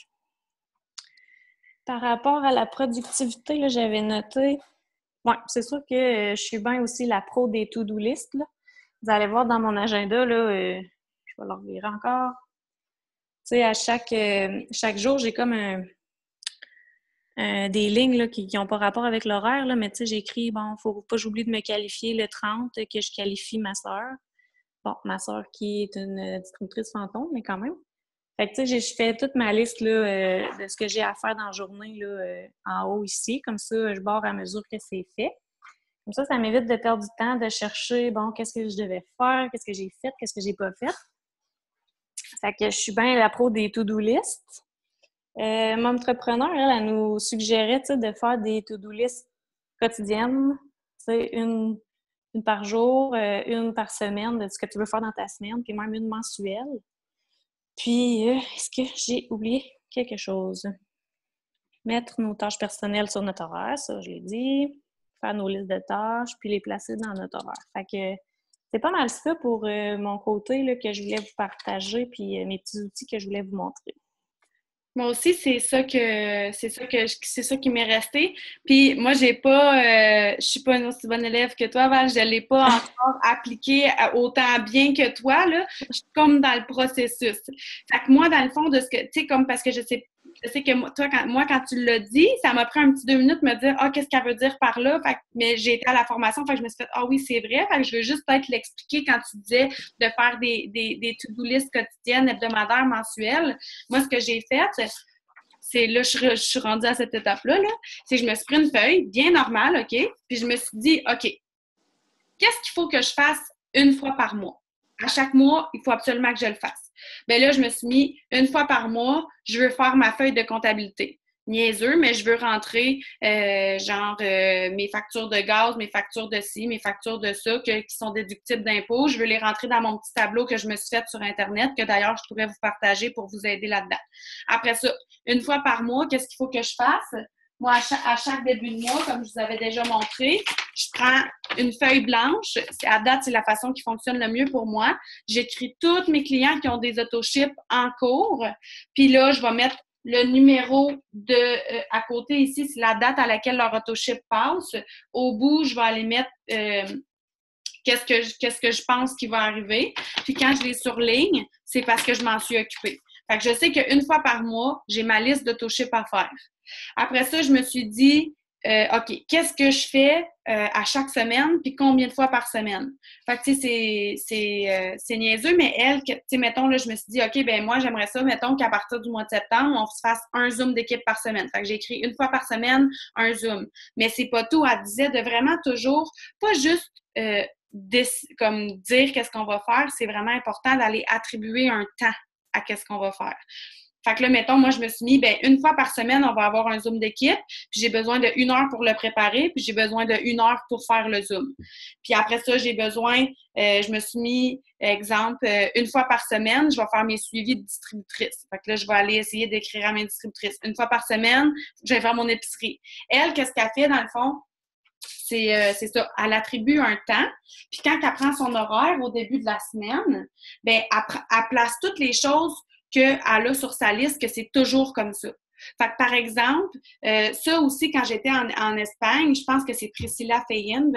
Par rapport à la productivité, là, j'avais noté... Oui, c'est sûr que je suis bien aussi la pro des to-do list. Là. Vous allez voir dans mon agenda, là, je vais le revirer encore. Tu sais, à chaque jour, j'ai comme des lignes là, qui n'ont pas rapport avec l'horaire, là, mais tu sais, j'écris, bon, faut pas que j'oublie de me qualifier le 30, que je qualifie ma sœur. Bon, ma sœur qui est une distributrice fantôme, mais quand même. Fait que tu sais, je fais toute ma liste là, de ce que j'ai à faire dans la journée là, en haut ici. Comme ça, je barre à mesure que c'est fait. Comme ça m'évite de perdre du temps, de chercher, bon, qu'est-ce que je devais faire, qu'est-ce que j'ai fait, qu'est-ce que j'ai pas fait. Fait que je suis bien la pro des to-do list. Mon entrepreneur, elle nous suggérait, de faire des to-do list quotidiennes, une par jour, une par semaine de ce que tu veux faire dans ta semaine, puis même une mensuelle. Puis, est-ce que j'ai oublié quelque chose? Mettre nos tâches personnelles sur notre horaire, ça, je l'ai dit. Faire nos listes de tâches, puis les placer dans notre horaire. Fait que c'est pas mal ça pour mon côté là, que je voulais vous partager, puis mes petits outils que je voulais vous montrer. Moi aussi, c'est ça qui m'est resté. Puis moi, je suis pas une aussi bonne élève que toi, Val. Je l'ai pas encore appliqué autant bien que toi, là. Je suis comme dans le processus. Fait que moi, dans le fond, de ce que, tu sais, comme parce que je sais que toi, quand tu l'as dit, ça m'a pris un petit 2 minutes de me dire, qu'est-ce qu'elle veut dire par là? Fait que, mais j'ai été à la formation, fait que je me suis fait, oui, c'est vrai. Fait que je veux juste peut-être l'expliquer quand tu disais de faire des to-do list quotidiennes, hebdomadaires, mensuelles. Moi, ce que j'ai fait, c'est là, je suis rendue à cette étape-là, là, c'est que je me suis pris une feuille bien normale, OK? Puis je me suis dit, OK, qu'est-ce qu'il faut que je fasse une fois par mois? À chaque mois, il faut absolument que je le fasse. Bien là, je me suis mis une fois par mois, je veux faire ma feuille de comptabilité. Niaiseux, mais je veux rentrer mes factures de gaz, mes factures de ci, mes factures de ça, qui sont déductibles d'impôts. Je veux les rentrer dans mon petit tableau que je me suis fait sur Internet, que d'ailleurs, je pourrais vous partager pour vous aider là-dedans. Après ça, une fois par mois, qu'est-ce qu'il faut que je fasse? Moi, à chaque début de mois, comme je vous avais déjà montré, je prends une feuille blanche. À date, c'est la façon qui fonctionne le mieux pour moi. J'écris tous mes clients qui ont des autoships en cours. Puis là, je vais mettre le numéro à côté ici, c'est la date à laquelle leur autoship passe. Au bout, je vais aller mettre qu'est-ce que je pense qui va arriver. Puis quand je les surligne, c'est parce que je m'en suis occupée. Fait que je sais qu'une fois par mois, j'ai ma liste d'autoship à faire. Après ça, je me suis dit, OK, qu'est-ce que je fais à chaque semaine, puis combien de fois par semaine? Fait que, tu sais, c'est niaiseux, mais elle, tu sais, mettons, là, je me suis dit, OK, ben moi, j'aimerais ça, mettons, qu'à partir du mois de septembre, on se fasse un Zoom d'équipe par semaine. Fait que j'ai écrit une fois par semaine, un Zoom. Mais c'est pas tout. Elle disait de vraiment toujours, pas juste comme dire qu'est-ce qu'on va faire, c'est vraiment important d'aller attribuer un temps à qu'est-ce qu'on va faire. Fait que là, mettons, moi, je me suis mis, une fois par semaine, on va avoir un Zoom d'équipe, puis j'ai besoin de 1 heure pour le préparer, puis j'ai besoin de 1 heure pour faire le Zoom. Puis après ça, j'ai besoin, je me suis mis, exemple, une fois par semaine, je vais faire mes suivis de distributrices. Fait que là, je vais aller essayer d'écrire à mes distributrices. Une fois par semaine, je vais faire mon épicerie. Elle, qu'est-ce qu'elle fait, dans le fond? C'est ça, elle attribue un temps, puis quand elle prend son horaire au début de la semaine, elle place toutes les choses qu'elle a sur sa liste, que c'est toujours comme ça. Fait que, par exemple, ça aussi, quand j'étais en Espagne, je pense que c'est Priscilla Feyen,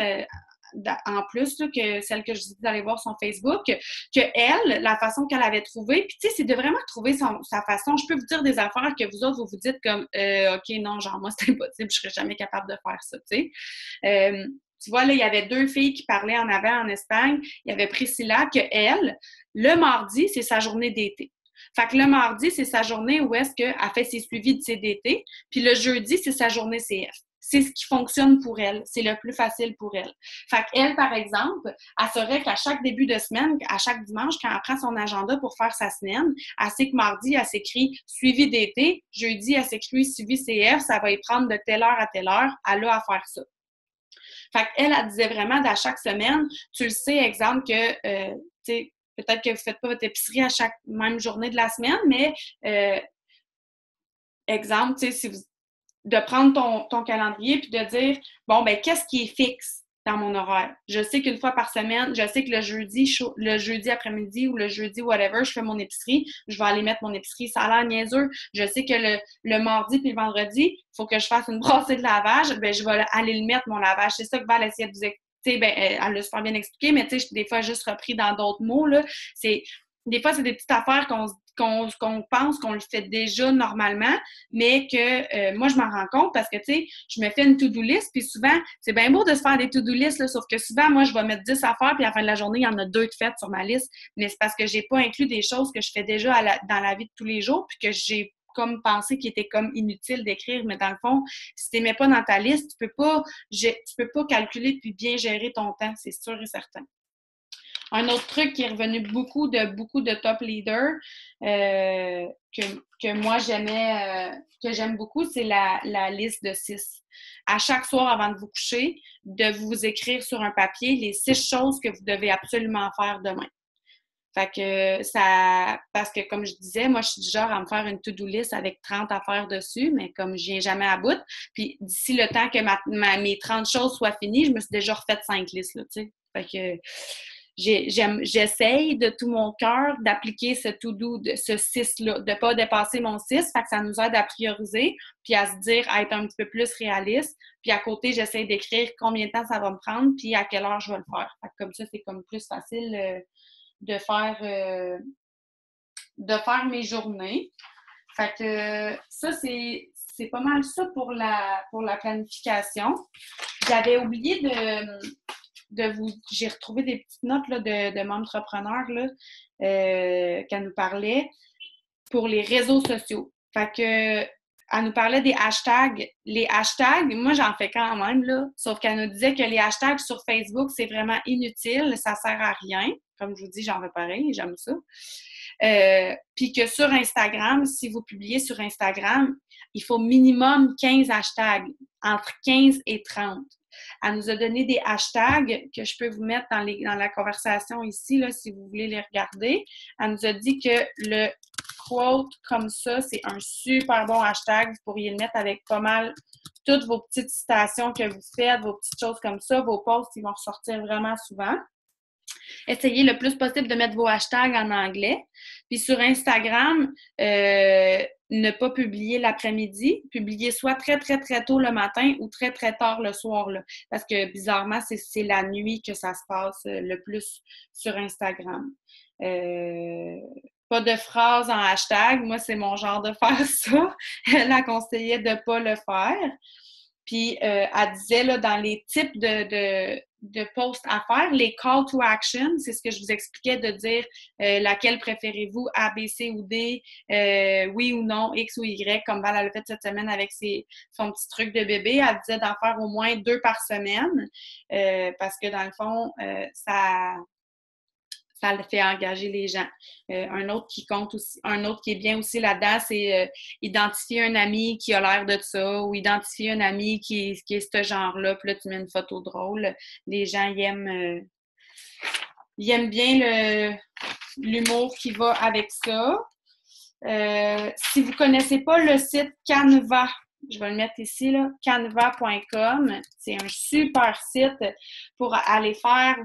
en plus, là, que celle que je dis d'aller voir son Facebook, que elle, la façon qu'elle avait trouvée, puis tu sais, c'est de vraiment trouver sa façon. Je peux vous dire des affaires que vous autres, vous dites comme, OK, non, genre, moi, c'est impossible, je serais jamais capable de faire ça, tu sais. Tu vois, là, il y avait 2 filles qui parlaient en avant en Espagne. Il y avait Priscilla, que elle, le mardi, c'est sa journée d'été. Fait que le mardi, c'est sa journée où est-ce qu'elle fait ses suivis de CDT, puis le jeudi, c'est sa journée CF. C'est ce qui fonctionne pour elle. C'est le plus facile pour elle. Fait qu'elle, par exemple, elle saurait qu'à chaque début de semaine, à chaque dimanche, quand elle prend son agenda pour faire sa semaine, elle sait que mardi, elle s'écrit suivi d'été, jeudi, elle s'écrit suivi CF, ça va y prendre de telle heure à telle heure, elle a à faire ça. Fait qu'elle, elle disait vraiment d'à chaque semaine, tu le sais, exemple, que, tu sais, peut-être que vous ne faites pas votre épicerie à chaque même journée de la semaine, mais exemple, tu sais, de prendre ton calendrier puis de dire, bon, qu'est-ce qui est fixe dans mon horaire? Je sais qu'une fois par semaine, je sais que le jeudi après-midi ou le jeudi whatever, je fais mon épicerie, je vais aller mettre mon épicerie, ça a l'air niaiseux. Je sais que le mardi puis le vendredi, il faut que je fasse une brassée de lavage, je vais aller le mettre, mon lavage. C'est ça que Val essaie de vous expliquer. Elle l'a super bien expliqué, mais tu sais, des fois, juste repris dans d'autres mots, là. Des fois, c'est des petites affaires qu'on pense qu'on le fait déjà normalement, mais que moi, je m'en rends compte parce que, tu sais, je me fais une to-do list, puis souvent, c'est bien beau de se faire des to-do list, là, sauf que souvent, moi, je vais mettre 10 affaires, puis à la fin de la journée, il y en a 2 de faites sur ma liste, mais c'est parce que j'ai pas inclus des choses que je fais déjà dans la vie de tous les jours, puis que j'ai comme pensé qu'il était comme inutile d'écrire, mais dans le fond, si tu n'aimais pas dans ta liste, tu peux pas calculer puis bien gérer ton temps, c'est sûr et certain. Un autre truc qui est revenu beaucoup de top leaders que moi que j'aime beaucoup, c'est la liste de 6. À chaque soir avant de vous coucher, de vous écrire sur un papier les 6 choses que vous devez absolument faire demain. Fait que parce que comme je disais, moi je suis du genre à me faire une to-do list avec 30 affaires dessus, mais comme je viens jamais à bout, puis d'ici le temps que mes 30 choses soient finies, je me suis déjà refait 5 listes, là, tu sais. Fait que j'essaye de tout mon cœur d'appliquer ce to-do, ce 6-là, de ne pas dépasser mon 6, fait que ça nous aide à prioriser, puis à se dire, à être un petit peu plus réaliste, puis à côté, j'essaie d'écrire combien de temps ça va me prendre, puis à quelle heure je vais le faire. Fait que comme ça, c'est comme plus facile de faire mes journées. Fait que ça, c'est pas mal ça pour la planification. J'avais oublié j'ai retrouvé des petites notes là, de Momtrepreneur là, qu'elle nous parlait pour les réseaux sociaux. Fait que elle nous parlait des hashtags. Les hashtags, moi j'en fais quand même, là, sauf qu'elle nous disait que les hashtags sur Facebook, c'est vraiment inutile, ça sert à rien. Comme je vous dis, j'en veux pareil, j'aime ça. Puis que sur Instagram, si vous publiez sur Instagram, il faut minimum 15 hashtags, entre 15 et 30. Elle nous a donné des hashtags que je peux vous mettre dans la conversation ici, là, si vous voulez les regarder. Elle nous a dit que le quote comme ça, c'est un super bon hashtag. Vous pourriez le mettre avec pas mal toutes vos petites citations que vous faites, vos petites choses comme ça. Vos posts, ils vont ressortir vraiment souvent. Essayez le plus possible de mettre vos hashtags en anglais. Puis sur Instagram, ne pas publier l'après-midi. Publier soit très, très, très tôt le matin ou très, très tard le soir. Là, parce que bizarrement, c'est la nuit que ça se passe le plus sur Instagram. Pas de phrases en hashtag. Moi, c'est mon genre de faire ça. Elle a conseillé de ne pas le faire. Puis, elle disait, là, dans les types de posts à faire, les call to action, c'est ce que je vous expliquais de dire laquelle préférez-vous, A, B, C ou D, oui ou non, X ou Y, comme Val a fait cette semaine avec son petit truc de bébé. Elle disait d'en faire au moins 2 par semaine parce que dans le fond, ça le fait engager les gens. Un autre qui est bien aussi là-dedans, c'est identifier un ami qui a l'air de ça ou identifier un ami qui est ce genre-là, puis là, tu mets une photo drôle. Les gens, ils aiment bien l'humour qui va avec ça. Si vous ne connaissez pas le site Canva, je vais le mettre ici, là, canva.com, c'est un super site pour aller faire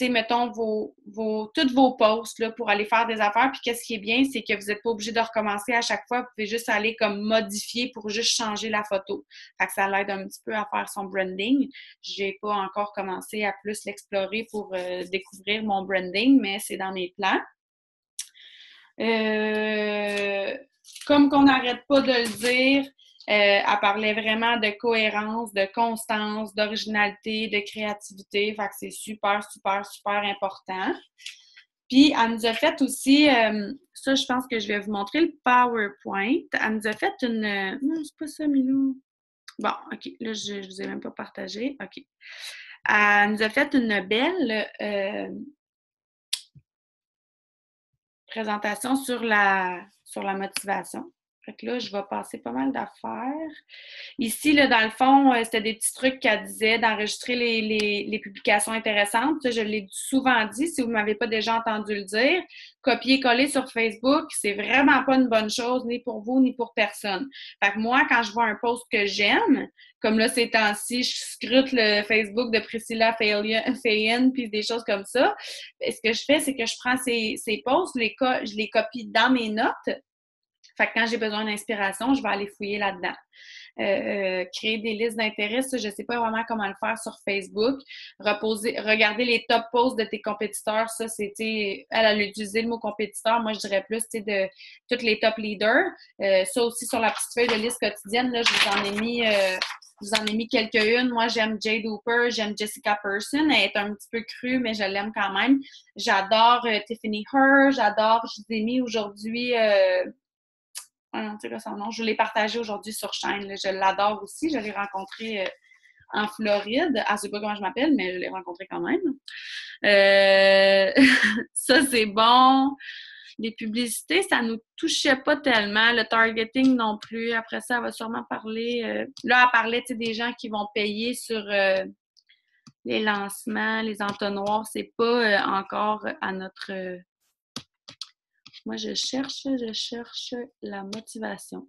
mettons, toutes vos posts là, pour aller faire des affaires. Puis qu'est-ce qui est bien, c'est que vous n'êtes pas obligé de recommencer à chaque fois. Vous pouvez juste aller comme modifier pour juste changer la photo. Fait que ça l'aide un petit peu à faire son branding. J'ai pas encore commencé à plus l'explorer pour découvrir mon branding, mais c'est dans mes plans. Comme qu'on n'arrête pas de le dire, elle parlait vraiment de cohérence, de constance, d'originalité, de créativité. Fait que c'est super, super, super important. Puis, elle nous a fait aussi, ça, je pense que je vais vous montrer le PowerPoint. Elle nous a fait une... Non, c'est pas ça, Milou. Bon, OK. Là, je ne vous ai même pas partagé. OK. Elle nous a fait une belle présentation sur la motivation. Fait que là, je vais passer pas mal d'affaires. Ici, là, dans le fond, c'était des petits trucs qu'elle disait d'enregistrer les publications intéressantes. Ça, je l'ai souvent dit, si vous ne m'avez pas déjà entendu le dire. Copier-coller sur Facebook, c'est vraiment pas une bonne chose, ni pour vous, ni pour personne. Fait que moi, quand je vois un post que j'aime, comme là, ces temps-ci, je scrute le Facebook de Priscilla Fayen, puis des choses comme ça. Et ce que je fais, c'est que je prends ces posts, je les copie dans mes notes. Fait que quand j'ai besoin d'inspiration, je vais aller fouiller là-dedans. Créer des listes d'intérêt, ça, je ne sais pas vraiment comment le faire sur Facebook. Regarder les top posts de tes compétiteurs, ça, c'était... Elle a utilisé le mot compétiteur, moi, je dirais plus, tu sais, de tous les top leaders. Ça aussi, sur la petite feuille de liste quotidienne, là, je vous en ai mis quelques-unes. Moi, j'aime Jade Hooper, j'aime Jessica Person. Elle est un petit peu crue, mais je l'aime quand même. J'adore Tiffany Herr, je vous ai mis aujourd'hui Ah non, tu sais là son nom. Je l'ai partagé aujourd'hui sur Shine. Là. Je l'adore aussi. Je l'ai rencontré en Floride. Elle ne sait pas comment je m'appelle, mais je l'ai rencontré quand même. Ça, c'est bon. Les publicités, ça nous touchait pas tellement. Le targeting non plus. Après ça, elle va sûrement parler... Là, elle parlait des gens qui vont payer sur les lancements, les entonnoirs. C'est pas encore à notre... Moi, je cherche la motivation.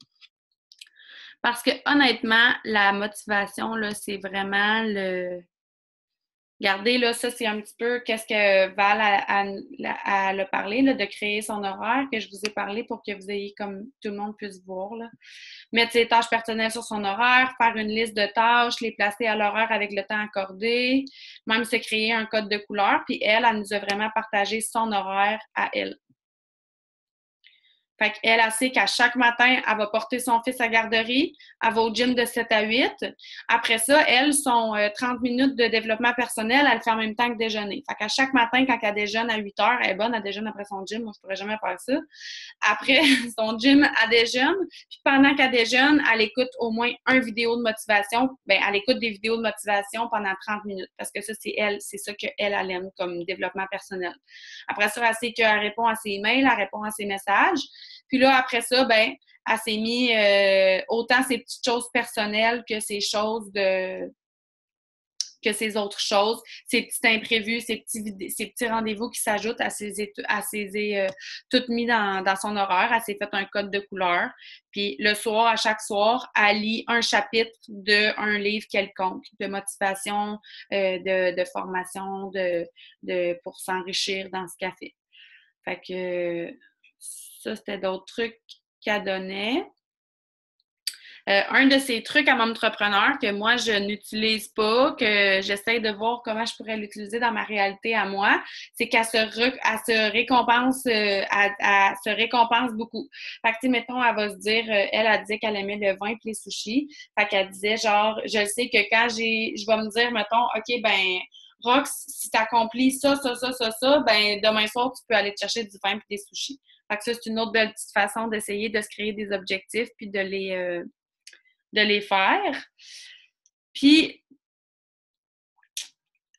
Parce que honnêtement, la motivation, là, c'est vraiment le... Regardez, là, ça, c'est un petit peu qu'est-ce que Val a parlé, là, de créer son horaire, que je vous ai parlé pour que vous ayez, comme tout le monde puisse voir, là. Mettre ses tâches personnelles sur son horaire, faire une liste de tâches, les placer à l'horaire avec le temps accordé, même se créer un code de couleur. Puis elle nous a vraiment partagé son horaire à elle. Fait qu'elle, elle sait qu'à chaque matin, elle va porter son fils à la garderie, elle va au gym de 7 à 8. Après ça, elle, son 30 minutes de développement personnel, elle le fait en même temps que déjeuner. Fait qu'à chaque matin, quand elle déjeune à 8 heures, elle est bonne, elle déjeune après son gym. Moi, je pourrais jamais faire ça. Après son gym, elle déjeune. Puis pendant qu'elle déjeune, elle écoute au moins une vidéo de motivation. Bien, elle écoute des vidéos de motivation pendant 30 minutes. Parce que ça, c'est elle, c'est ça qu'elle aime comme développement personnel. Après ça, elle sait qu'elle répond à ses mails, elle répond à ses messages. Puis là, après ça, ben, elle s'est mis autant ses petites choses personnelles que ses choses que ses autres choses, ses petits imprévus, ses petits rendez-vous qui s'ajoutent à toutes mis dans son horaire. Elle s'est fait un code de couleur. Puis le soir, à chaque soir, elle lit un chapitre d'un livre quelconque, de motivation, de formation, pour s'enrichir dans ce qu'elle fait. Fait que ça, c'était d'autres trucs qu'elle donnait. Un de ces trucs à mon entrepreneur que moi, je n'utilise pas, que j'essaie de voir comment je pourrais l'utiliser dans ma réalité à moi, c'est qu'elle se récompense, elle se récompense beaucoup. Fait que, tu sais, mettons, elle va se dire, elle disait qu'elle aimait le vin et les sushis. Fait qu'elle disait, genre, je sais que quand je vais me dire, mettons, OK, ben, Rox, si tu accomplis ça, ben, demain soir, tu peux aller te chercher du vin et des sushis. Fait que ça, c'est une autre belle petite façon d'essayer de se créer des objectifs puis de les faire. Puis,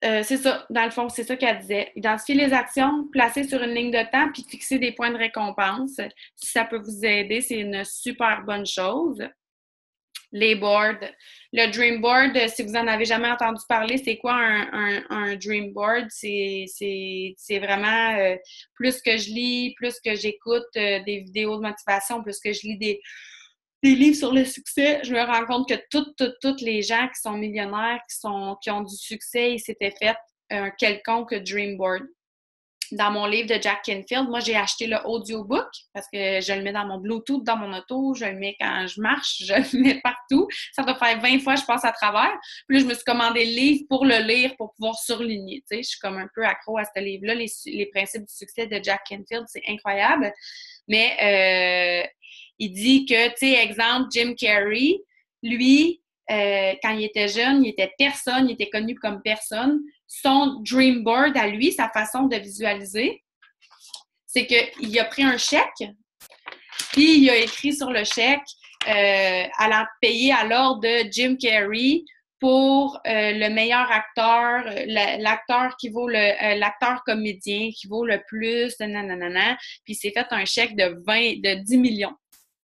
c'est ça, dans le fond, c'est ça qu'elle disait. Identifier les actions, placer sur une ligne de temps, puis fixer des points de récompense. Si ça peut vous aider, c'est une super bonne chose. Les boards. Le dream board, si vous en avez jamais entendu parler, c'est quoi un dream board? C'est vraiment plus que je lis, plus que j'écoute des vidéos de motivation, plus que je lis des livres sur le succès, je me rends compte que toutes les gens qui sont millionnaires, qui ont du succès, ils s'étaient fait un quelconque dream board. Dans mon livre de Jack Canfield, moi, j'ai acheté le audiobook parce que je le mets dans mon Bluetooth, dans mon auto, je le mets quand je marche, je le mets partout. Ça doit faire 20 fois que je passe à travers. Puis là, je me suis commandé le livre pour le lire, pour pouvoir surligner. Tu sais, je suis comme un peu accro à ce livre-là. Les principes du succès de Jack Canfield, c'est incroyable. Mais il dit que, tu sais, exemple, Jim Carrey, lui, quand il était jeune, il était personne, il était connu comme personne. Son dream board à lui, sa façon de visualiser, c'est qu'il a pris un chèque, puis il a écrit sur le chèque allant payer à l'ordre de Jim Carrey pour le meilleur acteur, l'acteur qui vaut l'acteur comédien qui vaut le plus, nanana. Puis il s'est fait un chèque de 10 millions.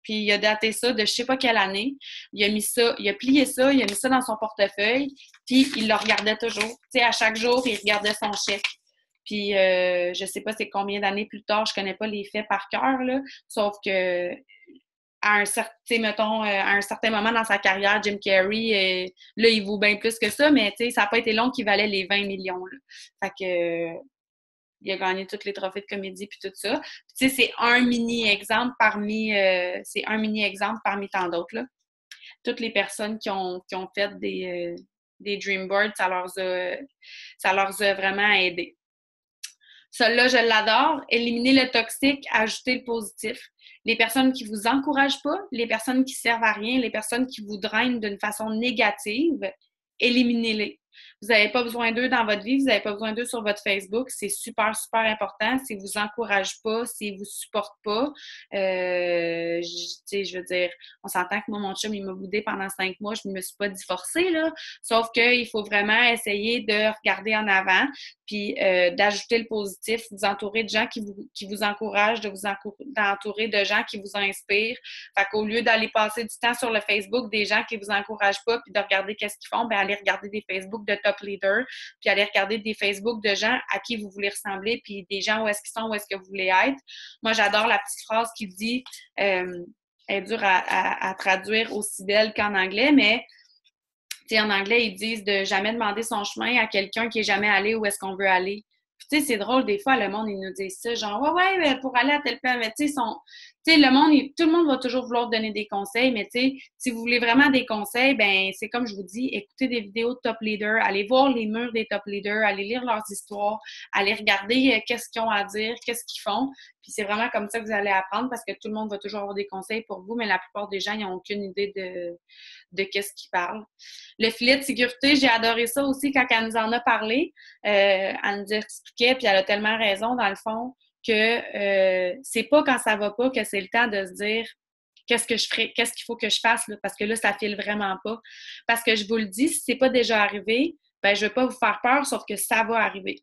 Puis il a daté ça de je sais pas quelle année. Il a plié ça, il a mis ça dans son portefeuille, puis il le regardait toujours. Tu sais, à chaque jour, il regardait son chèque. Puis je sais pas c'est combien d'années plus tard, je connais pas les faits par cœur, là, sauf que à un certain moment dans sa carrière, Jim Carrey, là, il vaut bien plus que ça, mais tu sais, ça n'a pas été long qu'il valait les 20 millions, là. Fait que il a gagné tous les trophées de comédie puis tout ça. Tu sais, c'est un mini-exemple parmi tant d'autres, là. Toutes les personnes qui ont fait des dream boards, ça leur a vraiment aidé. Celle-là, je l'adore. Éliminer le toxique, ajouter le positif. Les personnes qui vous encouragent pas, les personnes qui servent à rien, les personnes qui vous drainent d'une façon négative, éliminez-les. Vous n'avez pas besoin d'eux dans votre vie, vous n'avez pas besoin d'eux sur votre Facebook. C'est super, super important. S'ils ne vous encouragent pas, s'ils ne vous supportent pas, je veux dire, on s'entend que moi, mon chum, il m'a boudé pendant 5 mois, je ne me suis pas divorcée, là. Sauf qu'il faut vraiment essayer de regarder en avant, puis d'ajouter le positif, vous entourer de gens qui vous encouragent, d'entourer de gens qui vous inspirent. Fait qu'au lieu d'aller passer du temps sur le Facebook des gens qui vous encouragent pas, puis de regarder qu'est-ce qu'ils font, ben allez regarder des Facebook de top leaders, puis allez regarder des Facebook de gens à qui vous voulez ressembler, puis des gens où est-ce qu'ils sont, où est-ce que vous voulez être. Moi, j'adore la petite phrase qui dit, elle est dure à traduire aussi belle qu'en anglais, mais en anglais, ils disent de jamais demander son chemin à quelqu'un qui est jamais allé où est-ce qu'on veut aller. Puis, tu sais, c'est drôle, des fois, le monde, ils nous disent ça, genre, ouais, mais pour aller à tel plan, mais tu sais, le monde, tout le monde va toujours vouloir donner des conseils, mais tu sais, si vous voulez vraiment des conseils, ben c'est comme je vous dis, écoutez des vidéos de top leaders, allez voir les murs des top leaders, allez lire leurs histoires, allez regarder qu'est-ce qu'ils ont à dire, qu'est-ce qu'ils font, puis c'est vraiment comme ça que vous allez apprendre, parce que tout le monde va toujours avoir des conseils pour vous, mais la plupart des gens, ils n'ont aucune idée de qu'est-ce qu'ils parlent. Le filet de sécurité, j'ai adoré ça aussi quand elle nous en a parlé. Elle nous expliquait, puis elle a tellement raison, dans le fond, que c'est pas quand ça va pas que c'est le temps de se dire qu'est-ce qu'il faut que je fasse, là, parce que là, ça file vraiment pas. Parce que je vous le dis, si c'est pas déjà arrivé, ben je veux pas vous faire peur, sauf que ça va arriver.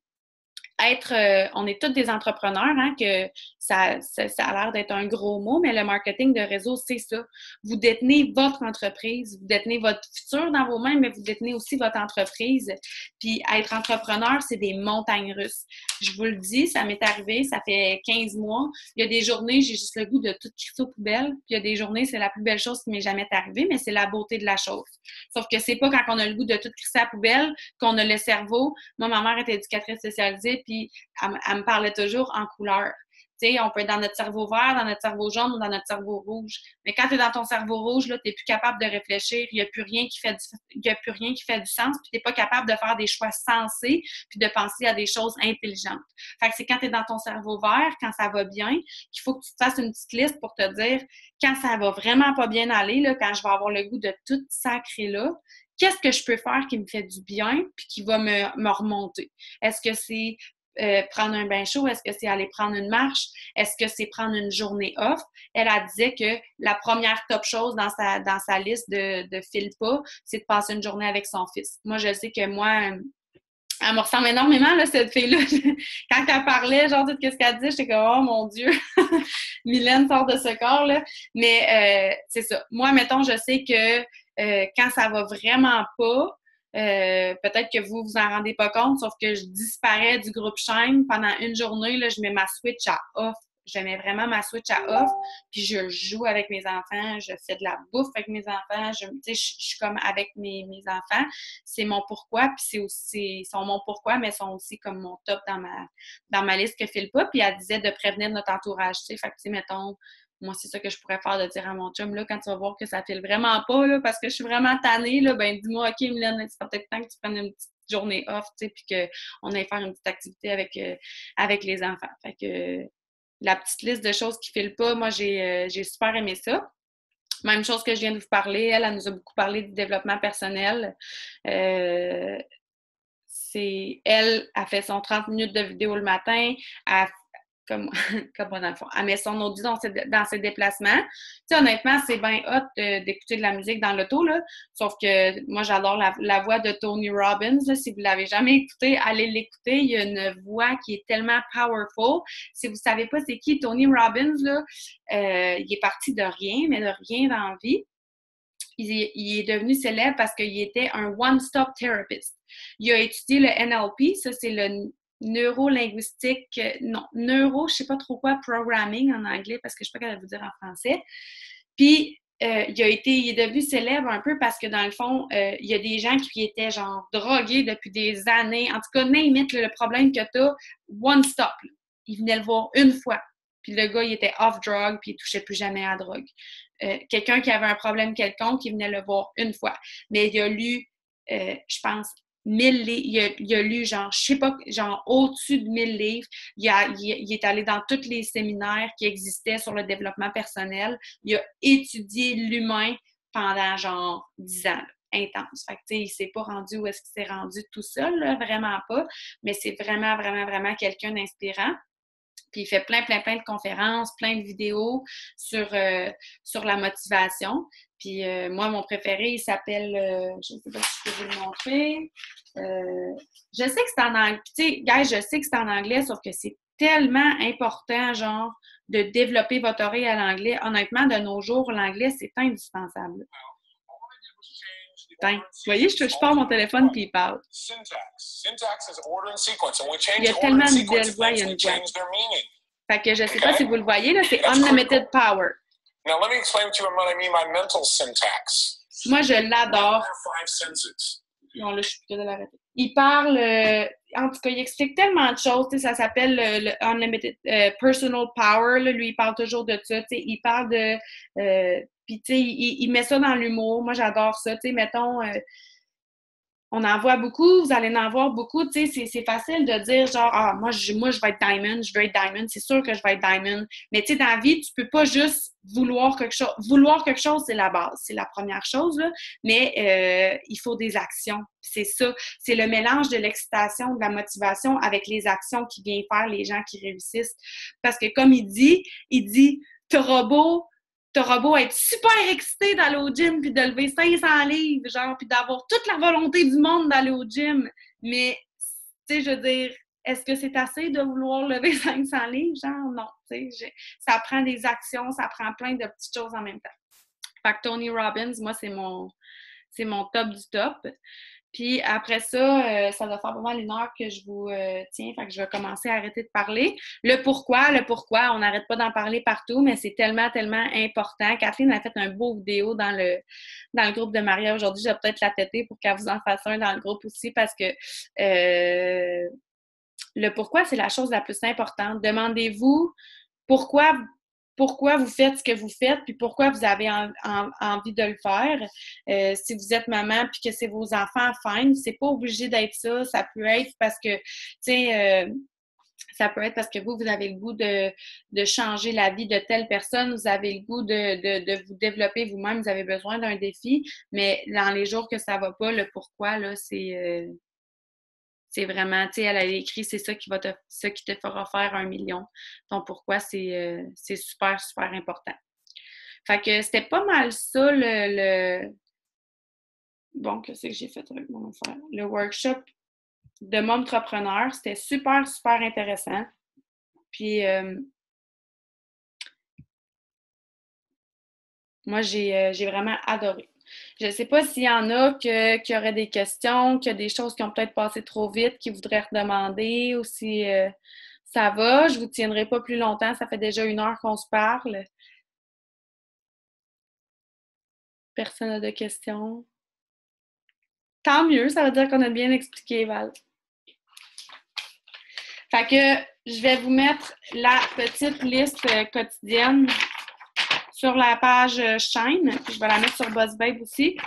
On est tous des entrepreneurs, hein, que ça a l'air d'être un gros mot, mais le marketing de réseau, c'est ça. Vous détenez votre entreprise, vous détenez votre futur dans vos mains, mais vous détenez aussi votre entreprise. Puis être entrepreneur, c'est des montagnes russes. Je vous le dis, ça m'est arrivé, ça fait 15 mois. Il y a des journées, j'ai juste le goût de tout crisser aux poubelles. Puis il y a des journées, c'est la plus belle chose qui m'est jamais arrivée, mais c'est la beauté de la chose. Sauf que c'est pas quand on a le goût de tout crisser à la poubelle qu'on a le cerveau. Moi, ma mère était éducatrice spécialisée, puis elle me parlait toujours en couleur. Tu sais, on peut être dans notre cerveau vert, dans notre cerveau jaune ou dans notre cerveau rouge. Mais quand tu es dans ton cerveau rouge, là, tu n'es plus capable de réfléchir, il n'y a plus rien qui fait du sens, puis tu n'es pas capable de faire des choix sensés, puis de penser à des choses intelligentes. Fait que c'est quand tu es dans ton cerveau vert, quand ça va bien, qu'il faut que tu te fasses une petite liste pour te dire quand ça va vraiment pas bien aller, là, quand je vais avoir le goût de tout sacrer là, qu'est-ce que je peux faire qui me fait du bien puis qui va me remonter? Est-ce que c'est prendre un bain chaud? Est-ce que c'est aller prendre une marche? Est-ce que c'est prendre une journée off? Elle disait que la première top chose dans sa liste de file pas, c'est de passer une journée avec son fils. Moi, je sais que moi, elle me ressemble énormément, là, cette fille-là. Quand elle parlait, genre, tout ce qu'elle disait, j'étais comme, oh mon Dieu, Mylène sort de ce corps, là. Mais c'est ça. Moi, mettons, je sais que quand ça va vraiment pas, peut-être que vous en rendez pas compte, sauf que je disparais du groupe Shine pendant une journée, là, je mets ma switch à off. Je mets vraiment ma switch à off, puis je joue avec mes enfants, je fais de la bouffe avec mes enfants, je suis comme avec mes enfants. C'est mon pourquoi, puis c'est aussi, ils sont mon pourquoi, mais ils sont aussi comme mon top dans ma liste que file pas. Puis elle disait de prévenir notre entourage, tu sais. Fait que, tu sais, mettons, moi, c'est ça que je pourrais faire, de dire à mon chum, là, quand tu vas voir que ça file vraiment pas, là, parce que je suis vraiment tannée, là, ben dis-moi, OK, Mylène, c'est peut-être temps que tu prennes une petite journée off, tu sais, puis qu'on aille faire une petite activité avec les enfants. Fait que la petite liste de choses qui filent pas, moi, j'ai super aimé ça. Même chose que je viens de vous parler, elle nous a beaucoup parlé du développement personnel. Elle a fait son 30 minutes de vidéo le matin, comme moi dans le fond. Elle met son audio dans ses déplacements. Tu sais, honnêtement, c'est bien hot d'écouter de la musique dans l'auto, là. Sauf que moi, j'adore la voix de Tony Robbins, là. Si vous ne l'avez jamais écouté, allez l'écouter. Il y a une voix qui est tellement powerful. Si vous ne savez pas c'est qui Tony Robbins, là, il est parti de rien, mais de rien dans la vie. Il est devenu célèbre parce qu'il était un one-stop therapist. Il a étudié le NLP, ça c'est le neuro-linguistique, je sais pas trop quoi, programming en anglais, parce que je sais pas qu'elle va vous dire en français. Puis, il est devenu célèbre un peu parce que, dans le fond, il y a des gens qui étaient, genre, drogués depuis des années. En tout cas, n'importe le problème que t'as, one stop. Là. Il venait le voir une fois. Puis le gars, il était off-drug, puis il touchait plus jamais à la drogue. Quelqu'un qui avait un problème quelconque, il venait le voir une fois. Mais il a lu, je pense, 1000 livres. Il a lu, genre, je sais pas, genre, au-dessus de 1000 livres. Il est allé dans tous les séminaires qui existaient sur le développement personnel. Il a étudié l'humain pendant, genre, 10 ans. intense. Fait que, tu sais, il s'est pas rendu où est-ce qu'il s'est rendu tout seul, là, vraiment pas, mais c'est vraiment, vraiment, vraiment quelqu'un d'inspirant. Puis il fait plein de conférences, plein de vidéos sur la motivation. Puis moi, mon préféré, il s'appelle, je ne sais pas si je peux vous le montrer. Je sais que c'est en anglais. Tu sais, guys, je sais que c'est en anglais, sauf que c'est tellement important, genre, de développer votre oreille à l'anglais. Honnêtement, de nos jours, l'anglais, c'est indispensable. Vous voyez, je pars mon téléphone puis il parle. Il y a tellement de belles voix, il y a une voix. Fait que je ne sais pas si vous le voyez, là, c'est Unlimited Power. Moi, je l'adore. Non, là, je suis plutôt de l'arrêter. Il parle, en tout cas, il explique tellement de choses, tu sais, ça s'appelle le Unlimited Personal Power, là, lui, il parle toujours de ça, tu sais, il parle de, puis tu sais, il met ça dans l'humour, moi, j'adore ça, tu sais, mettons, on en voit beaucoup, vous allez en voir beaucoup, tu sais, c'est facile de dire genre, ah, moi, je vais être diamond, je veux être diamond, c'est sûr que je vais être diamond, mais tu sais, dans la vie, tu peux pas juste vouloir quelque chose. Vouloir quelque chose, c'est la base, c'est la première chose, là, mais il faut des actions, c'est ça, c'est le mélange de l'excitation, de la motivation avec les actions qui viennent faire les gens qui réussissent, parce que comme il dit, t'auras beau être super excité d'aller au gym puis de lever 500 livres, genre, puis d'avoir toute la volonté du monde d'aller au gym. Mais, tu sais, je veux dire, est-ce que c'est assez de vouloir lever 500 livres? Genre, non. Tu sais, ça prend des actions, ça prend plein de petites choses en même temps. Fait que Tony Robbins, moi, c'est mon top du top. Puis après ça, ça doit faire pas mal une heure que je vous tiens, fait que je vais commencer à arrêter de parler. Le pourquoi, on n'arrête pas d'en parler partout, mais c'est tellement, tellement important. Kathleen a fait un beau vidéo dans le groupe de Maria aujourd'hui. Je vais peut-être la têter pour qu'elle vous en fasse un dans le groupe aussi parce que le pourquoi, c'est la chose la plus importante. Demandez-vous pourquoi vous faites ce que vous faites, puis pourquoi vous avez envie de le faire. Si vous êtes maman puis que c'est vos enfants, fine, c'est pas obligé d'être ça. Ça peut être parce que, tu sais, ça peut être parce que vous avez le goût de changer la vie de telle personne, vous avez le goût de vous développer vous-même, vous avez besoin d'un défi, mais dans les jours que ça va pas, le pourquoi, là, c'est vraiment, tu sais, elle a écrit, c'est ça qui te fera faire 1 million. Donc, pourquoi c'est super, super important. Fait que c'était pas mal ça, bon, qu'est-ce que j'ai fait avec mon affaire? Le workshop de Momtrepreneur, c'était super, super intéressant. Puis, moi, j'ai vraiment adoré. Je ne sais pas s'il y en a qui auraient des questions, qui a des choses qui ont peut-être passé trop vite, qui voudraient redemander, ou si ça va. Je ne vous tiendrai pas plus longtemps. Ça fait déjà 1 heure qu'on se parle. Personne n'a de questions. Tant mieux, ça veut dire qu'on a bien expliqué, Val. Fait que je vais vous mettre la petite liste quotidienne sur la page chaîne. Puis je vais la mettre sur BuzzBabe aussi.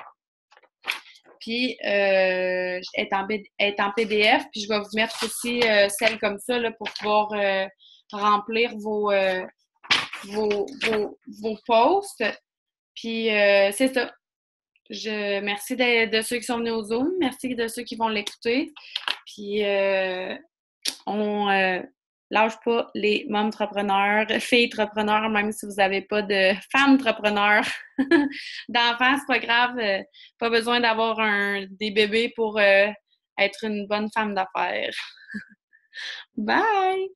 Puis, elle est en PDF. Puis, je vais vous mettre aussi celle comme ça là, pour pouvoir remplir vos posts. Puis, c'est ça. Merci de ceux qui sont venus au Zoom. Merci de ceux qui vont l'écouter. Puis, on lâche pas les momtrepreneurs, filles-entrepreneurs, même si vous n'avez pas de femmes-entrepreneurs d'enfants, c'est pas grave. Pas besoin d'avoir des bébés pour être une bonne femme d'affaires. Bye!